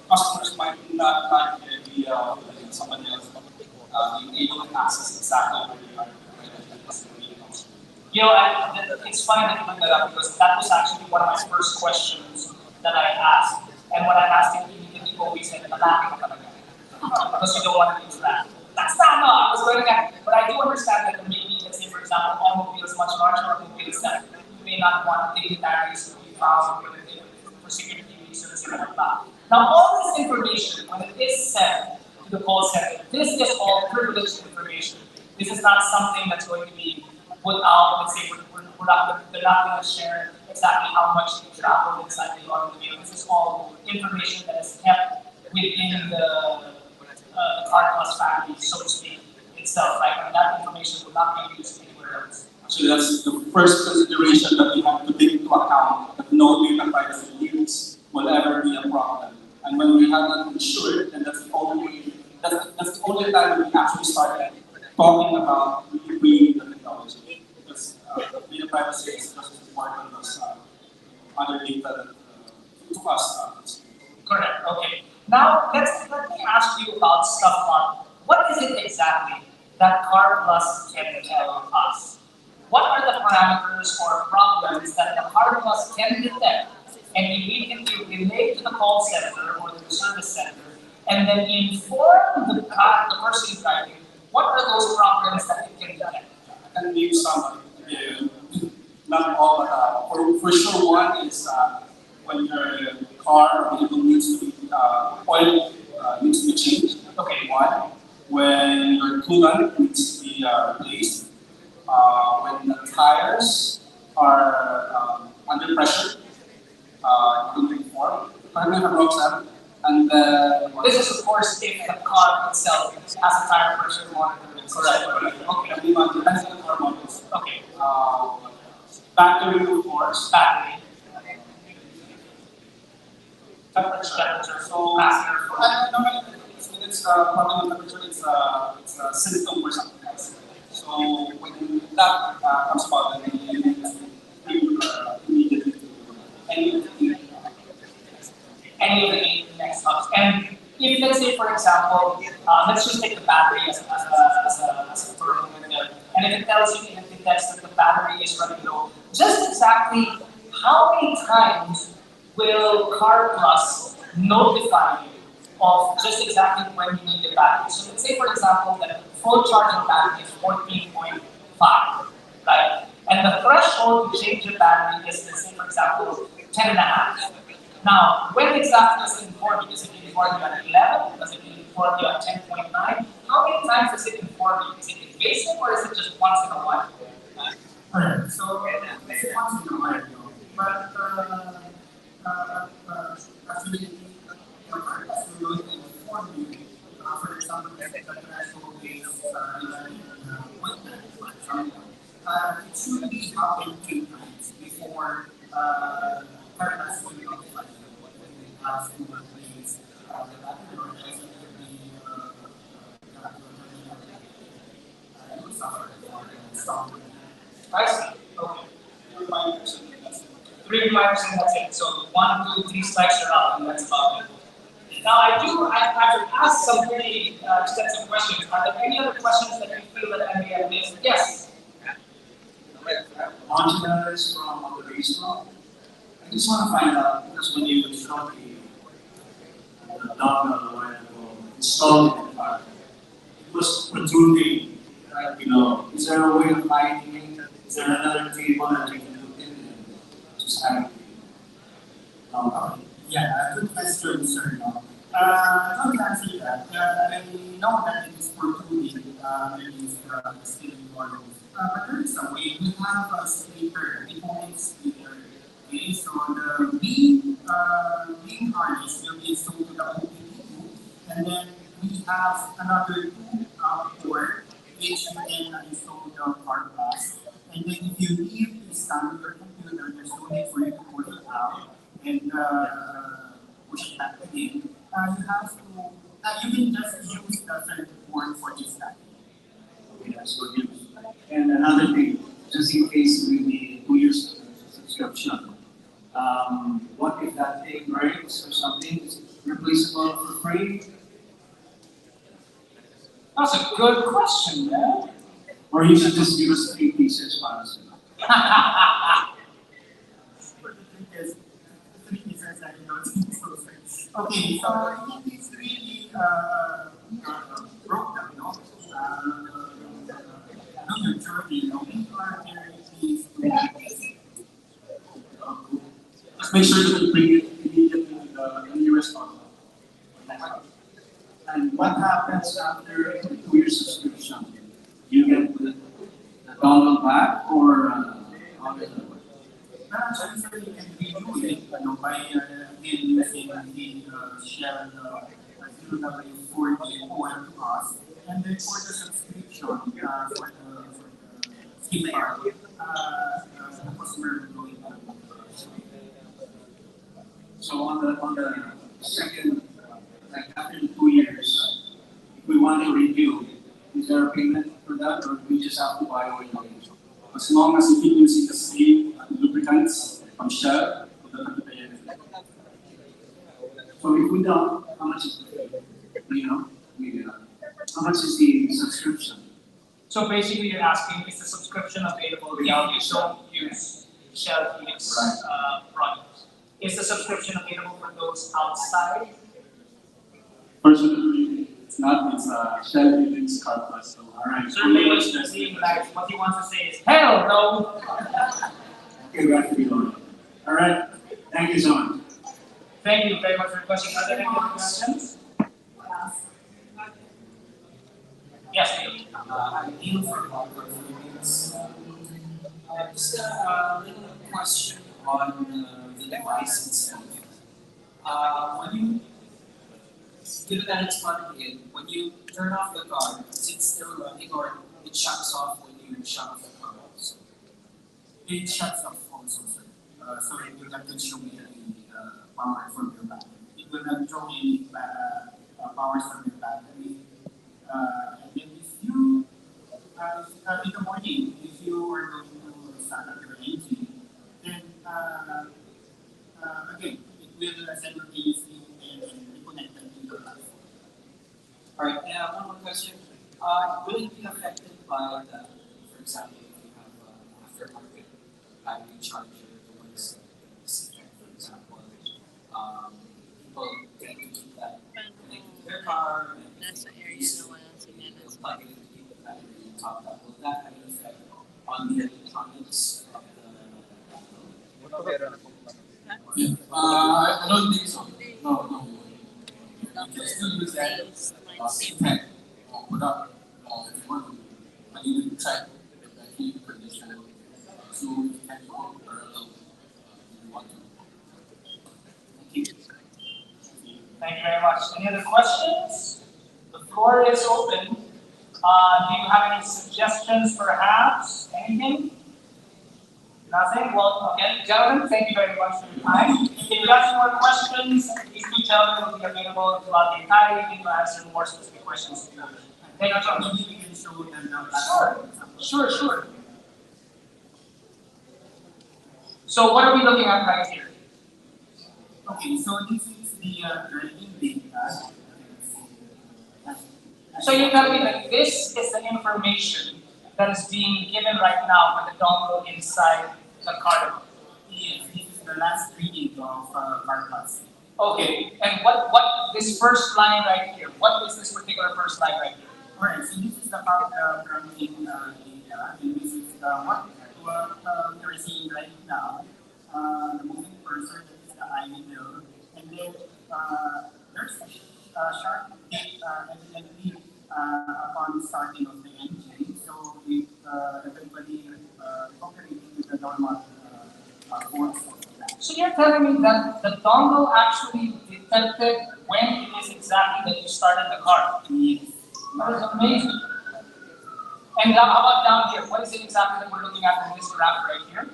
customers might not like the idea of somebody else being able to access exactly where they are. You know, it's funny that you bring that up because that was actually one of my first questions that I asked. And when I asked it, immediately always said, "Malaki ka talaga." Because you don't want to use that. That's not, no, I was going at, but I do understand that maybe, let's say, for example, automobiles, much larger automobiles that you may not want dignitaries to be found for security reasons and whatnot. Now, all this information, when it is sent to the call center, this is all privileged information. This is not something that's going to be put out, let's say, they're not going to share exactly how much they travel inside the automobile. This is all information that is kept within the car plus family, so to speak, itself, right? And that information will not be used anywhere else. So that's the first consideration that we have to take into account, that no data privacy leaks will ever be a problem. And when we have that ensured, then that's the only time we actually started talking about bringing the technology. Because data privacy is just as important as other data that to us. Correct. Okay. Now let me ask you about stuff on what is it exactly that Car Plus can tell us? What are the parameters or problems that the Car Plus can detect and immediately relate to the call center or to the service center, and then inform the person driving what are those problems that it can detect? I can name some, not all, but for sure one is when your car or vehicle needs to be oil needs to be changed. Okay, one. When your coolant needs to be replaced. When the tires are under pressure, in form. Correct me if I'm wrong, Sam. And then This is, of course, if the car itself has a tire pressure monitor. correct. Okay, depends on the car models. Okay. Battery, of course. Battery. Temperature. So, no, it's problem with temperature. It's a symptom or something else. So when that comes about, then you need to immediately do any of the next steps. And if, let's say, for example, let's just take the battery as a firm, and if it tells you, if it detects that the battery is running low, just exactly how many times will Car Plus notify you of just exactly when you need the battery? So let's say, for example, that full charging battery is 14.5, right? And the threshold to change the battery is, let's say, for example, 10.5. Now, when exactly does it inform you? Does it inform you at 11? Does it inform you at 10.9? How many times does it inform you? Is it invasive or is it just once in a while? Alright, so it's once in a while, but actually, we're going to inform you. For example, if the threshold is 11.9, it should be happening 2 times before Caritas will notify you when we have to replace the battery or else it will be you will suffer for strong. I see. Okay. 3 reminders and that's it. So 1, 2, 3 strikes are out, and that's about it. Now I've asked some pretty extensive questions. Are there any other questions that you feel that I may have missed? Yes. Entrepreneurs from operational. I just want to find out, because when you showed the dongle a while ago, installed in the car, it was protruding. Is there a way of hiding it? Is there another table that you can put in and just hide it? Yeah, good question, sir. Not to answer that. I know that it is protruding when it's still in model. But there is a way. We have a speaker, a phonic speaker. Okay, so the beam harness will be installed to the OPD2, and And then we have another two port which you can install the car pass. And then if you need to scan your computer, there's no need for you to pull it out and push it back again. You have to, you can just use the third port for this scanning. Okay, that's good news. And another thing, just in case we need 2 years subscription, what if that thing breaks or something? Is it replaceable for free? That's a good question, man. Or you should just give us 3 pieces, honestly. Okay, so it is really broke down, no? Your journey, people are there, please. Just make sure that you bring it immediately to the nearest hospital. And what happens after a 2-year subscription? You get the dongle back or how does it work? So you can renew it by again using the Shell $0.40 cost, and then for the subscription for the SIM card, the customer will go into. So on the second, like after the 2 years, if we want to renew, is there a payment for that, or do we just have to buy oil? As long as you keep using the same lubricants from Shell, you don't have to pay anything. So if we don't, how much is the fee? How much is the subscription? So basically, you're asking, is the subscription available without you don't use Shell Helix products? Is the subscription available for those outside? Personally, it's not. It's Shell Helix Car Plus. So, all right. Survey is being like, what he wants to say is, hell no! Okay, we have to be loyal. All right. Thank you so much. Thank you very much for your question. Are there any other questions? Yes, Neil. I'm Neil from Autohub Group. Just a little question on the device itself. When you, given that it's plugged in, when you turn off the car, is it still running or it shuts off when you shut off the car also? It shuts off also, sir. So it will not consume any power from your battery. It will not draw any power from your battery. And then if you, in the morning, if you are going to start up your engine, then again, it will simultaneously reconnect to the platform. Alright, one more question. Will it be affected by the, for example, if you have aftermarket battery charger, the ones for example, people tend to keep that connected to their car and That's the area use no one else again. plug it to keep the battery topped up. Will that have an effect on the electronics of the I don't think so. No. You can still use that tech without if you want to manually track the battery condition. So you can go parallel if you want to. Thank you. Thank you very much. Any other questions? The floor is open. Do you have any suggestions, perhaps? Anything? Nothing? Well, again, gentlemen, thank you very much for your time. If you have any more questions, these two gentlemen will be available throughout the entire evening to answer more specific questions. Thank you, gentlemen. Maybe we can show them Sure. So what are we looking at right here? Okay, so this is the driving data. So you're telling me that this is the information that is being given right now with the dongle inside the car. Yes, this is the last reading of car plus. Okay, and what this first line right here? What is this particular first line right here? Alright, so this is about the prompting data, and this is what we are seeing right now. The moving cursor, that is the ID bill, and then there's a sharp hit evidently upon starting of the engine, so it eventually cooperated with the normal force of that. So you're telling me that the dongle actually detected when it is exactly that you started the car. That is amazing. And how about down here? What is it exactly that we're looking at in this graph right here?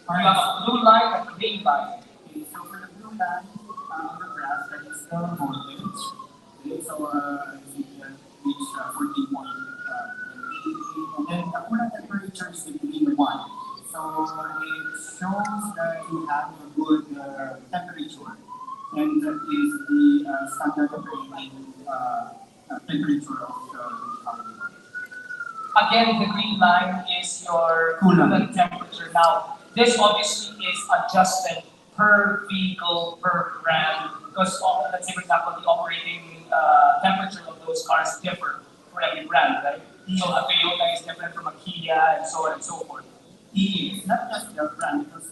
We have a blue line and a green line. Okay, so for the blue line on the graph, that is the voltage. Okay, so I think that reached 14 point, and then the coolant temperature is between 1. So it shows that you have a good temperature, and that is the standard operating temperature of the car. Again, the green line is your coolant temperature. Now, this obviously is adjusted per vehicle, per brand, because let's say, for example, the operating temperature of those cars differ for every brand, right? So a Toyota is different from a Kia, and so on and so forth. It's not just the brand, because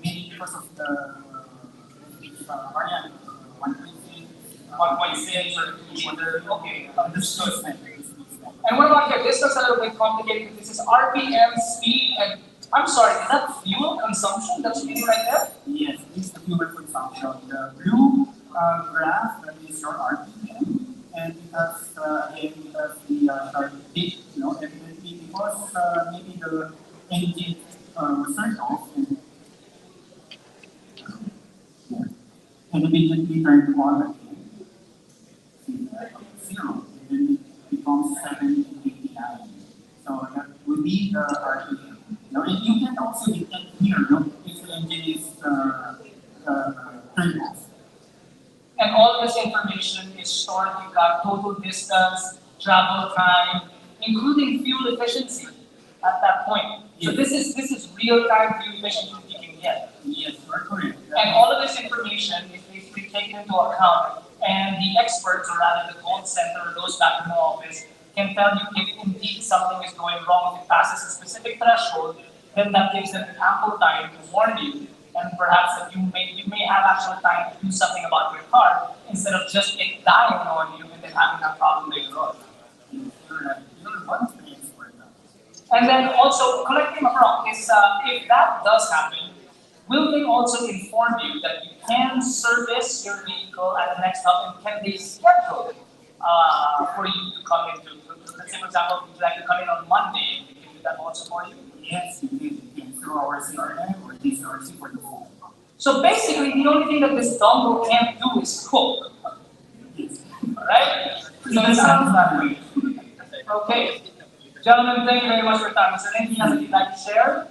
maybe because of the variant, 1.6 or 2 okay, understood. And what about here? This looks a little bit complicated. This is RPM, speed, and I'm sorry, is that fuel consumption that's reading right there? Yes, this is the fuel consumption. The blue graph, that is your RPM, and it has, again, it has the start date, evidently, because maybe the engine was turned off and immediately turned on again. See that? 0. And then it becomes 789. So that would be the RPM. Now, and you can also detect here, if the engine is turned off. And all this information is stored. You've got total distance, travel time, including fuel efficiency at that point. So this is real-time fuel efficiency you can get. Yes, correct. And all of this information is basically taken into account, and the experts, or rather the call center, or those back in the office, can tell you if indeed something is going wrong, if it passes a specific threshold, then that gives them ample time to warn you, and perhaps that you may have actual time to do something about your car instead of just it dying on you and then having a problem later on. You're one of the experts now. And then also, correct me if I'm wrong, is if that does happen, will they also inform you that you can service your vehicle at the next hub, and can they schedule for you to come into? Let's say, for example, if you'd like to come in on Monday, they can do that also for you? Yes, you can through our CRM or DCRC for the phone. So basically, the only thing that this dongle can't do is cook. Alright? So it sounds that way. Okay. Gentlemen, thank you very much for your time. Is there anything else that you'd like to share?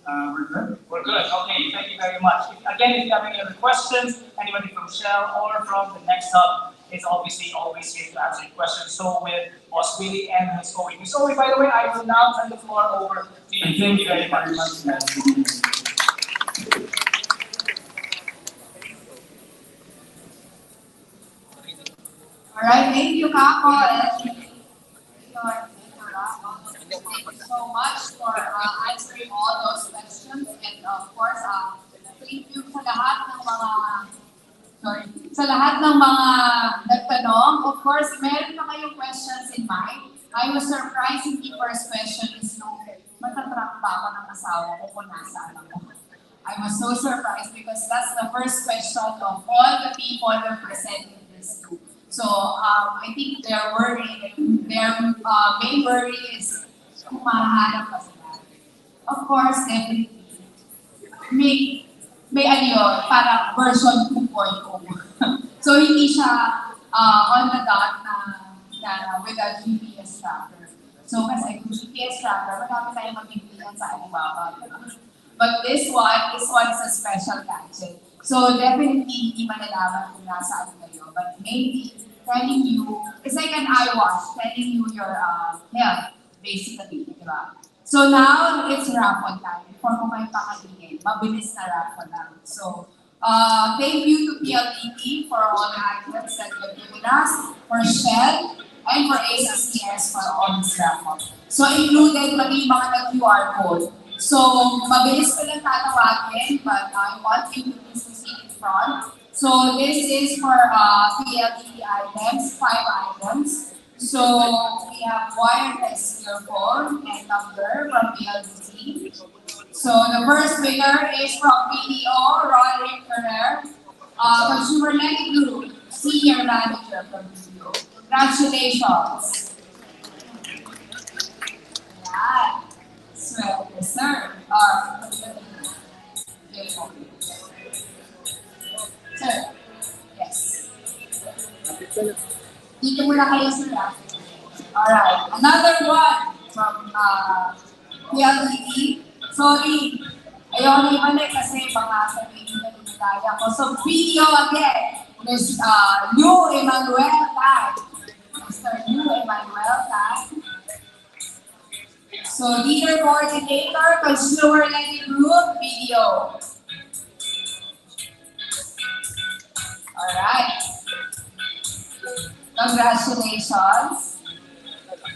We're good. We're good. Okay, thank you very much. Again, if you have any other questions, anybody from Shell or from the next hub is obviously always here to answer your questions. So with Boss Willie and Ms. Owie. Ms. Owie, by the way, I will now turn the floor over to you. Thank you very much. Alright, thank you, Kako. Thank you so much for answering all those questions, and of course, thank you sa lahat ng mga nagtanong. Of course, meron na kayong questions in mind. I was surprised in the first question is matatrack ba ako ng asawa ko kung nasaan ako? I was so surprised because that's the first question of all the people who presented this to. So I think their main worry is kung mahanap ka sila. Of course, definitely, may ano yun, parang version 2.0. So hindi siya on the dot na with a GPS tracker. So kasi kung GPS tracker, marami tayong mabibigyan sa Alibaba. But this one is a special gadget. So definitely hindi malalaman kung nasaan kayo. But maybe telling you, it's like an eye wash, telling you your health, basically, di ba? So now, it's raffle time. Before ko may pakatingin, mabilis na raffle lang. So, thank you to PLDT for all the items that you've given us, for Shell, and for ACCS for all this raffle. So, included maging mga nag-QR code. So, mabilis ko lang tatawagin, but I want you to please see in front. So, this is for PLDT items, 5 items. So we have wireless earphone and number from PLDT. So the first winner is from BDO, Roderick Ferrer. Consumer Lending Group, Senior Manager from BDO. Congratulations. Yeah. Swell, yes, sir. Sir, yes. Dito muna kayo, sir. Alright, another one from PLDT. Sorry, ayaw na ibalik kasi baka sabihin na dinagaya ko. So, video again. There's New Emmanuel Tan. Mr. New Emmanuel Tan. So, Leader Coordinator, Consumer Lending Group, video. Alright. Congratulations.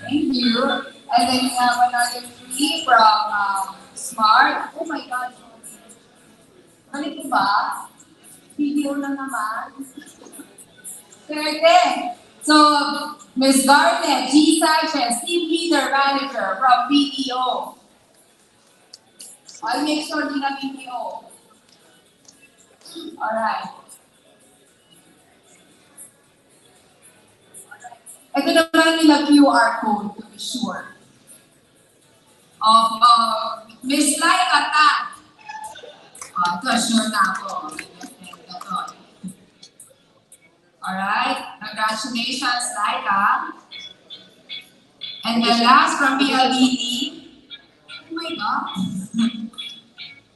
Thank you. And then we have another three from Smart. Oh my God. Balik ba? Video na naman. Correct. So, Ms. Garnet, G. Sanchez, Team Leader Manager from BDO. I'll make sure di na BDO. Alright. Ito naman yung QR code to be sure. Of Ms. Laika Tan. Ito, sure na ako. Alright, congratulations, Laika. And the last from PLDT. Oh my God.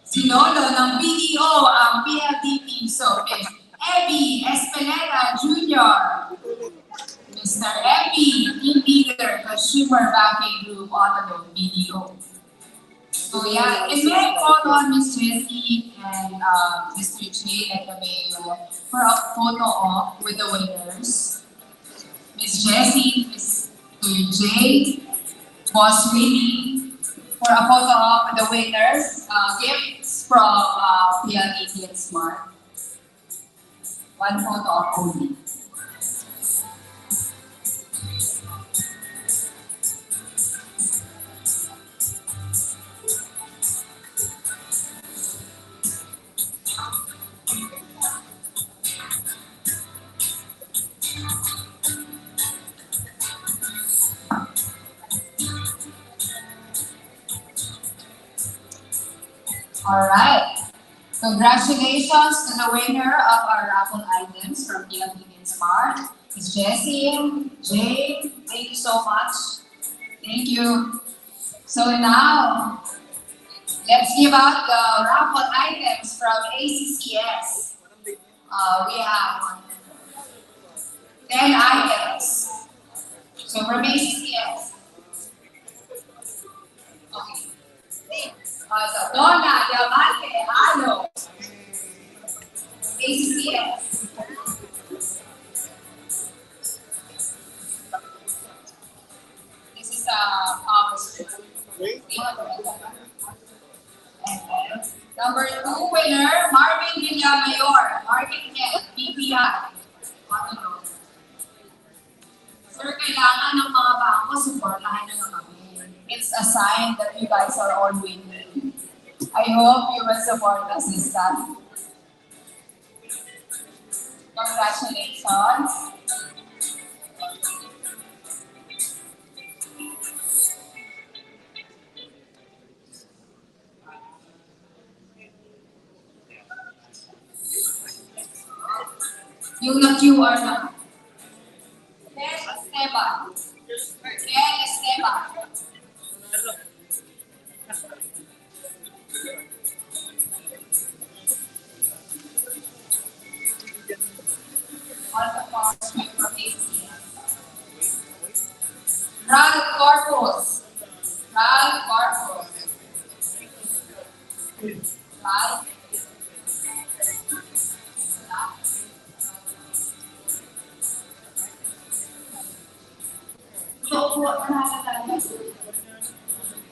Si Lolo ng BDO ang PLDT. So, Ms. Abby Espeleta Jr. Mr. Epi, Team Leader, Consumer Banking Group, Autohub BDO. So yeah, and may I call on Ms. Jessie and Mr. J at the mayor for a photo op with the winners. Ms. Jessie, Mr. J, Boss Winnie, for a photo op with the winners. Gifts from PLDT and Smart. One photo op only. Alright, congratulations to the winner of our raffle items from PLDT and Smart. Ms. Jessie, Jay, thank you so much. Thank you. So now, let's give out the raffle items from ACCS. We have 10 items. So from ACCS. Okay. So Donna, Diamante, Alo, ACCS. This is Thomas. And then, number 2 winner, Marvin Villamayor. Marvin Head, BPI. Sir, kailangan ng mga bangko, supportahan nyo na kami. It's a sign that you guys are all winning. I hope you will support us this time. Congratulations. Yung na-QR na. Ken Esteban. Ken Esteban. All the parts from ACCS. Ralph Corpus. Ralph Corpus. Ralph.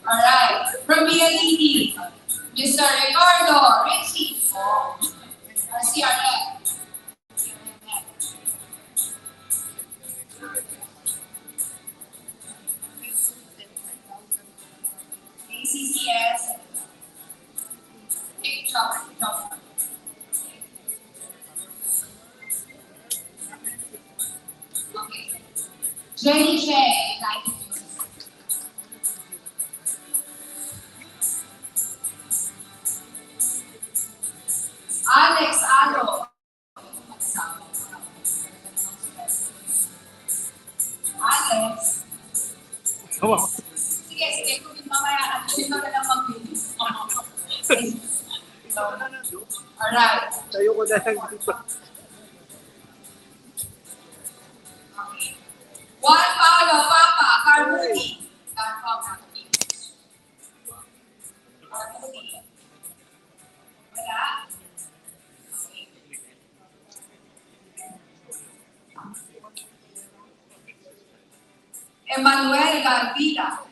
Alright, from PLDT, Mr. Ricardo Richie. CRF. ACCS. Jump. Jenny Che, United News. Alex Alo. Alex. Sige, kung mamaya, ano na lang mag-bilis. Alright. Tayo ko na lang dito. Juan Paulo, Papa, Carmudi. Carmudi. Wala? Emmanuel Garvida.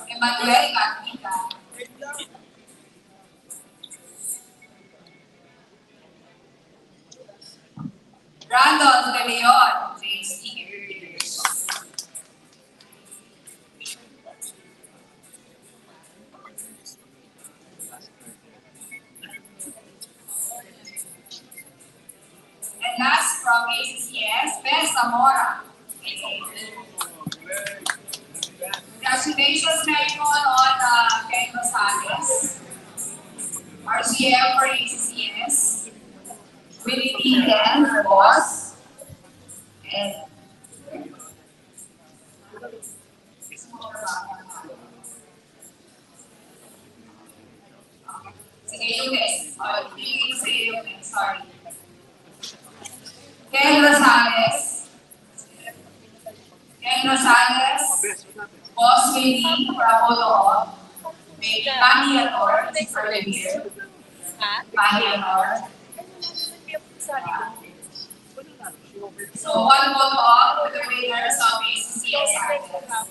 Emmanuel Garvida. Brandon De Leon. And last from ACCS, Ben Zamora. Congratulations, Michael, on Ken Rosales. RCM for ACCS. Willie Dean, the boss. And sige, yung guys. Sige, yung guys. Sorry. Ken Rosales. Ken Rosales. Boss Willie from Autohub. Maybe Maniator. For the year. Maniator. So one vote off with the winners of ACCS Access.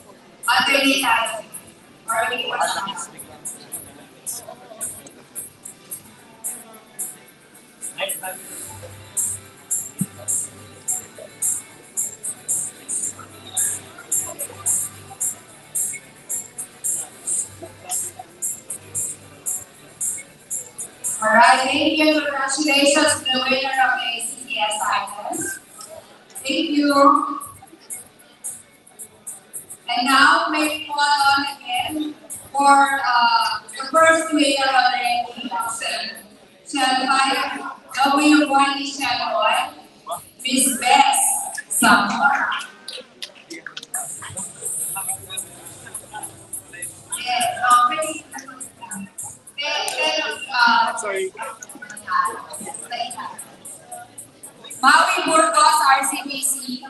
Underneath that, already was Alright, thank you. Congratulations to the winner of the ACCS Access. Thank you. And now, may call on again for the first winner of the Shell W40 Shell Oil, Miss Bess Zamora. Yes, sorry. Maui Burgos, RCBC.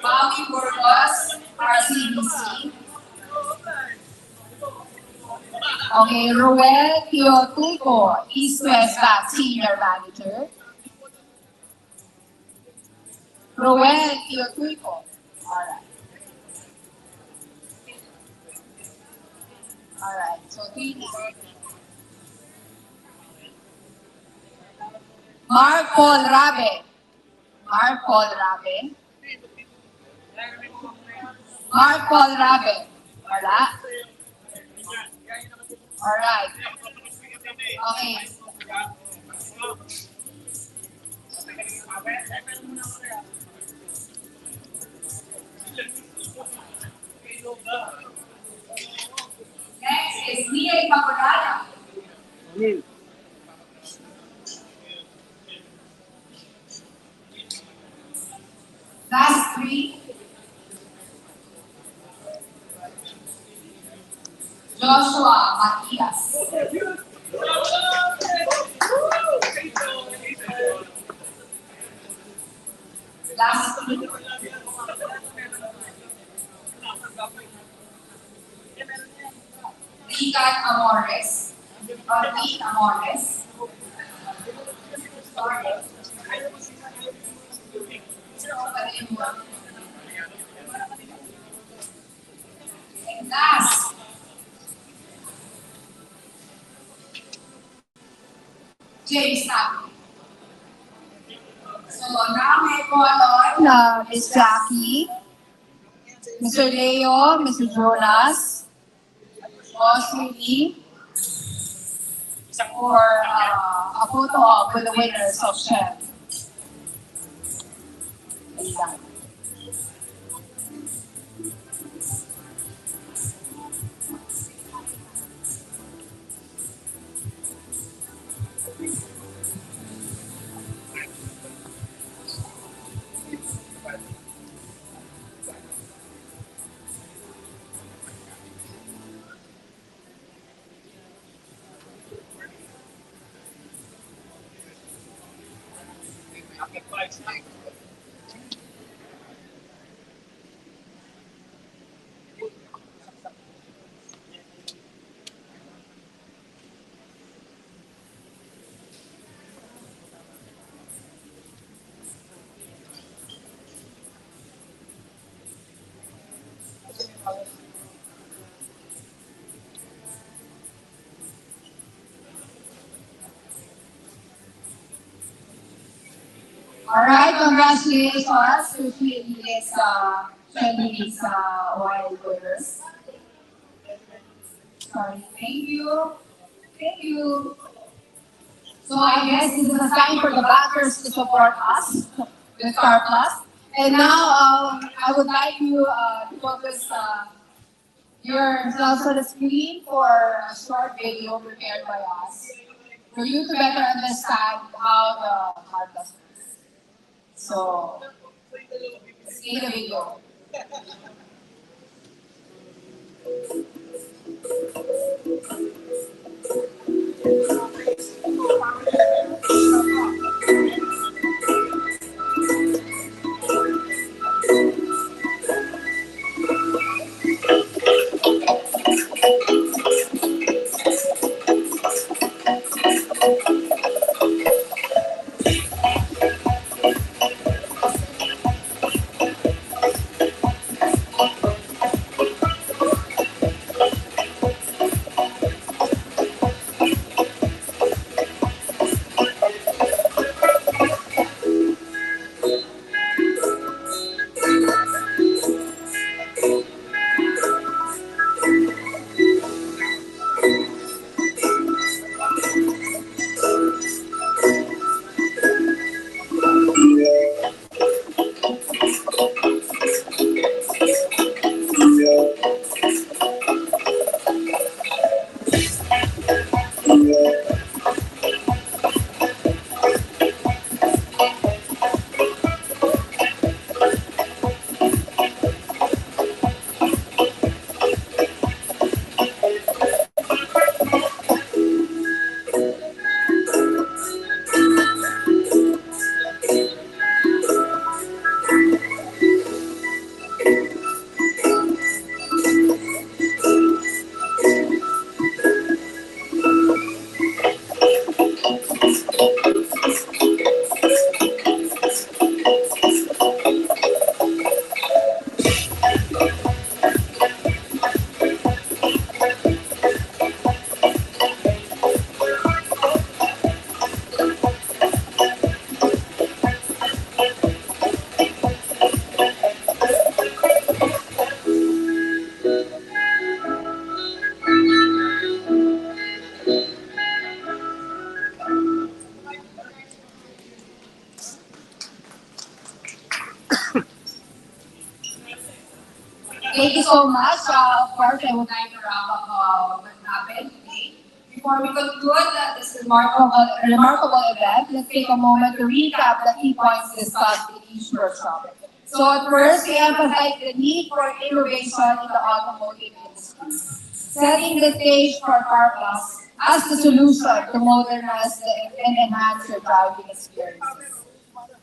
Maui Burgos, RCBC. Okay, Ruel Kyotuko, East West Bank Senior Manager. Ruel Kyotuko. Alright. Alright, so 3 Mark Paul Rabe. Mark Paul Rabe. Mark Paul Rabe. Wala? Alright. Okay. Next is Nia Pagodala. Last 3. Joshua Matias. Last 3. Rican Amores. Or Rican Amores. Sorry. And last, James Tappy. So now may call on Ms. Jackie, Mr. Leo, Mr. Jonas, Boss Willie, for a photo op with the winners of Shell. design. Alright, congratulations to Shell Helix oil winners. Sorry, thank you. Thank you. So I guess this is a sign for the backers to support us with Car Plus. And now I would like you to focus yourselves on the screen for a short video prepared by us for you to better understand how the Car Plus works. So, let's see the video. Thank you so much. Of course, I would like to wrap up what happened today. Before we conclude this remarkable event, let's take a moment to recap the key points discussed in each workshop. So at first, we emphasize the need for innovation in the automotive industry, setting the stage for Car Plus as the solution to modernize and enhance your driving experiences.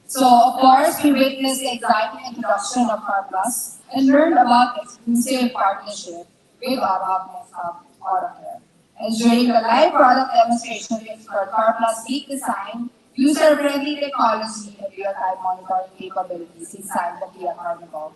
So, of course, we witnessed the exciting introduction of Car Plus and learned about the exclusive partnership with Autohub Group. And during the live product demonstration, we explored Car Plus' sleek design, user-friendly technology, and real-time monitoring capabilities inside the Kia Carnival.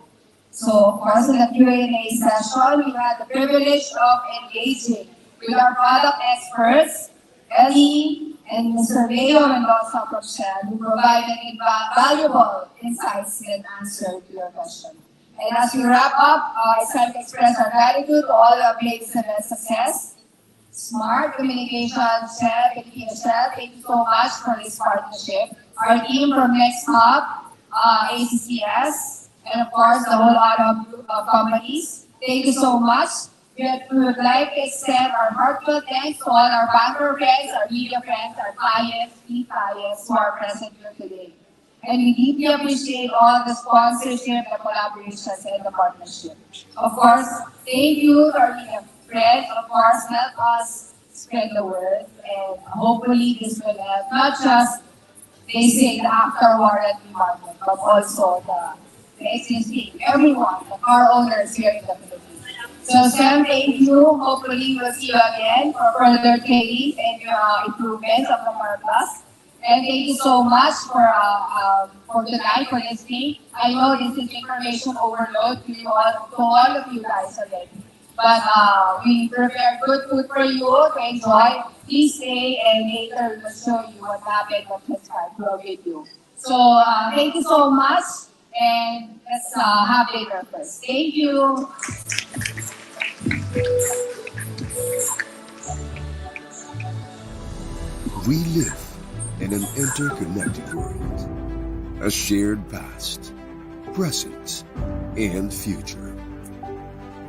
So, of course, in the Q&A session, we had the privilege of engaging with our product experts, Ellie and Mr. Leo Mendoza from Shell, who provided valuable insights and answers to your question. And as we wrap up, it's time to express our gratitude to all of Blake's event success. Smart Communication, Shell, Filipino Shell, thank you so much for this partnership. Our team from Next Hub, ACCS, and of course the whole Autohub Group of companies. Thank you so much. We would like to extend our heartfelt thanks to all our banker friends, our media friends, our clients, key clients who are present here today. And we deeply appreciate all the sponsorship, the collaborations, and the partnership. Of course, thank you to our media friends. Of course, help us spread the word, and hopefully this will help not just they say the after warranty market, but also the existing, everyone, the car owners here in the Philippines. So Sam, thank you. Hopefully we'll see you again for further training and improvements of the Car Plus. And thank you so much for tonight, for listening. I know this is information overload to all of you guys already. But we prepared good food for you to enjoy. Please stay, and later we will show you what happened, what transpired through a video. So thank you so much, and let's have dinner first. Thank you. We live in an interconnected world, a shared past, present, and future,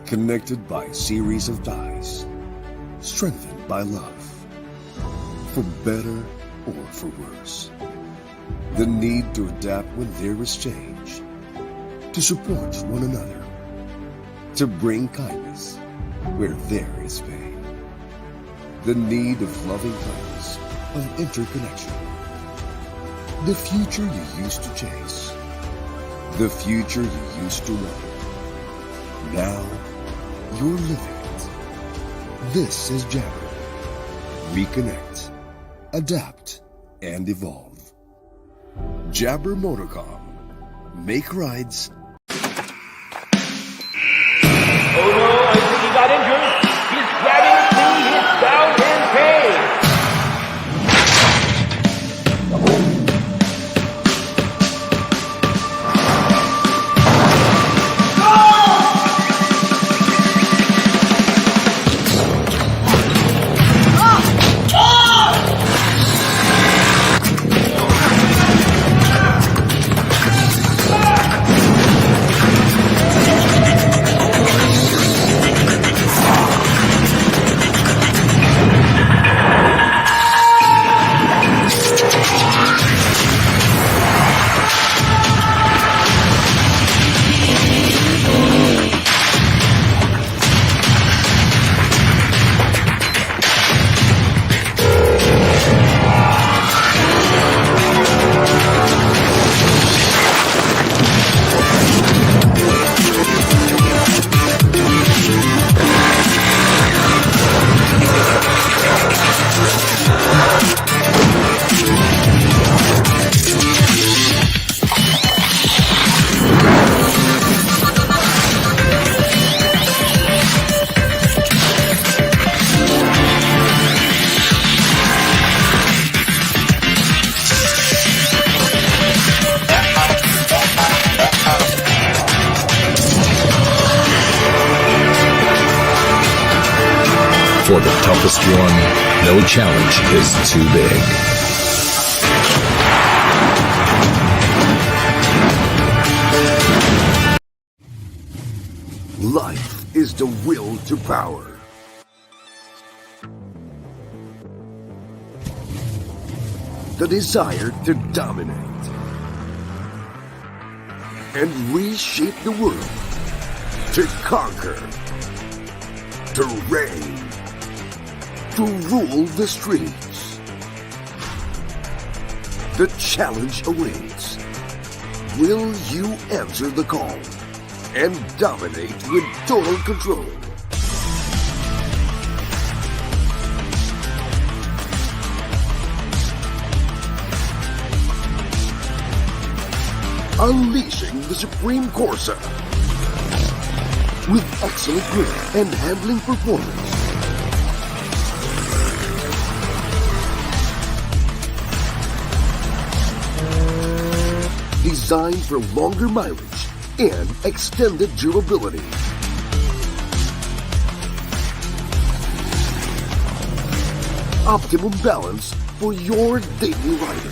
connected by a series of ties, strengthened by love, for better or for worse. The need to adapt when there is change, to support one another, to bring kindness where there is pain. The need of loving kindness, of interconnection. The future you used to chase, the future you used to want. Now, you're living it. This is Jabber. Reconnect, adapt, and evolve. Jabber Motorcom. Make rides. Oh no, I think he got injured. He's grabbing his knee. He's down in pain. For the toughest one, no challenge is too big. Life is the will to power. The desire to dominate and reshape the world, to conquer, to reign, to rule the streets. The challenge awaits. Will you answer the call and dominate with total control? Unleashing the Supreme Corsa with excellent grip and handling performance. Designed for longer mileage and extended durability. Optimum balance for your daily riding.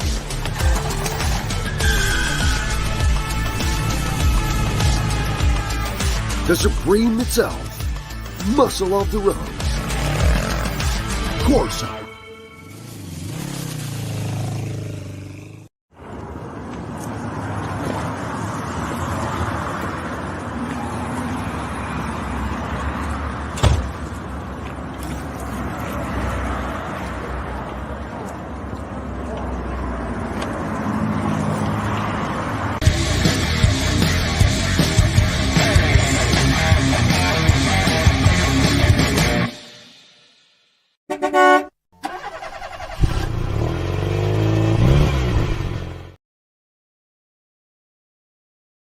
the Supreme itself, muscle of the road. Corsa.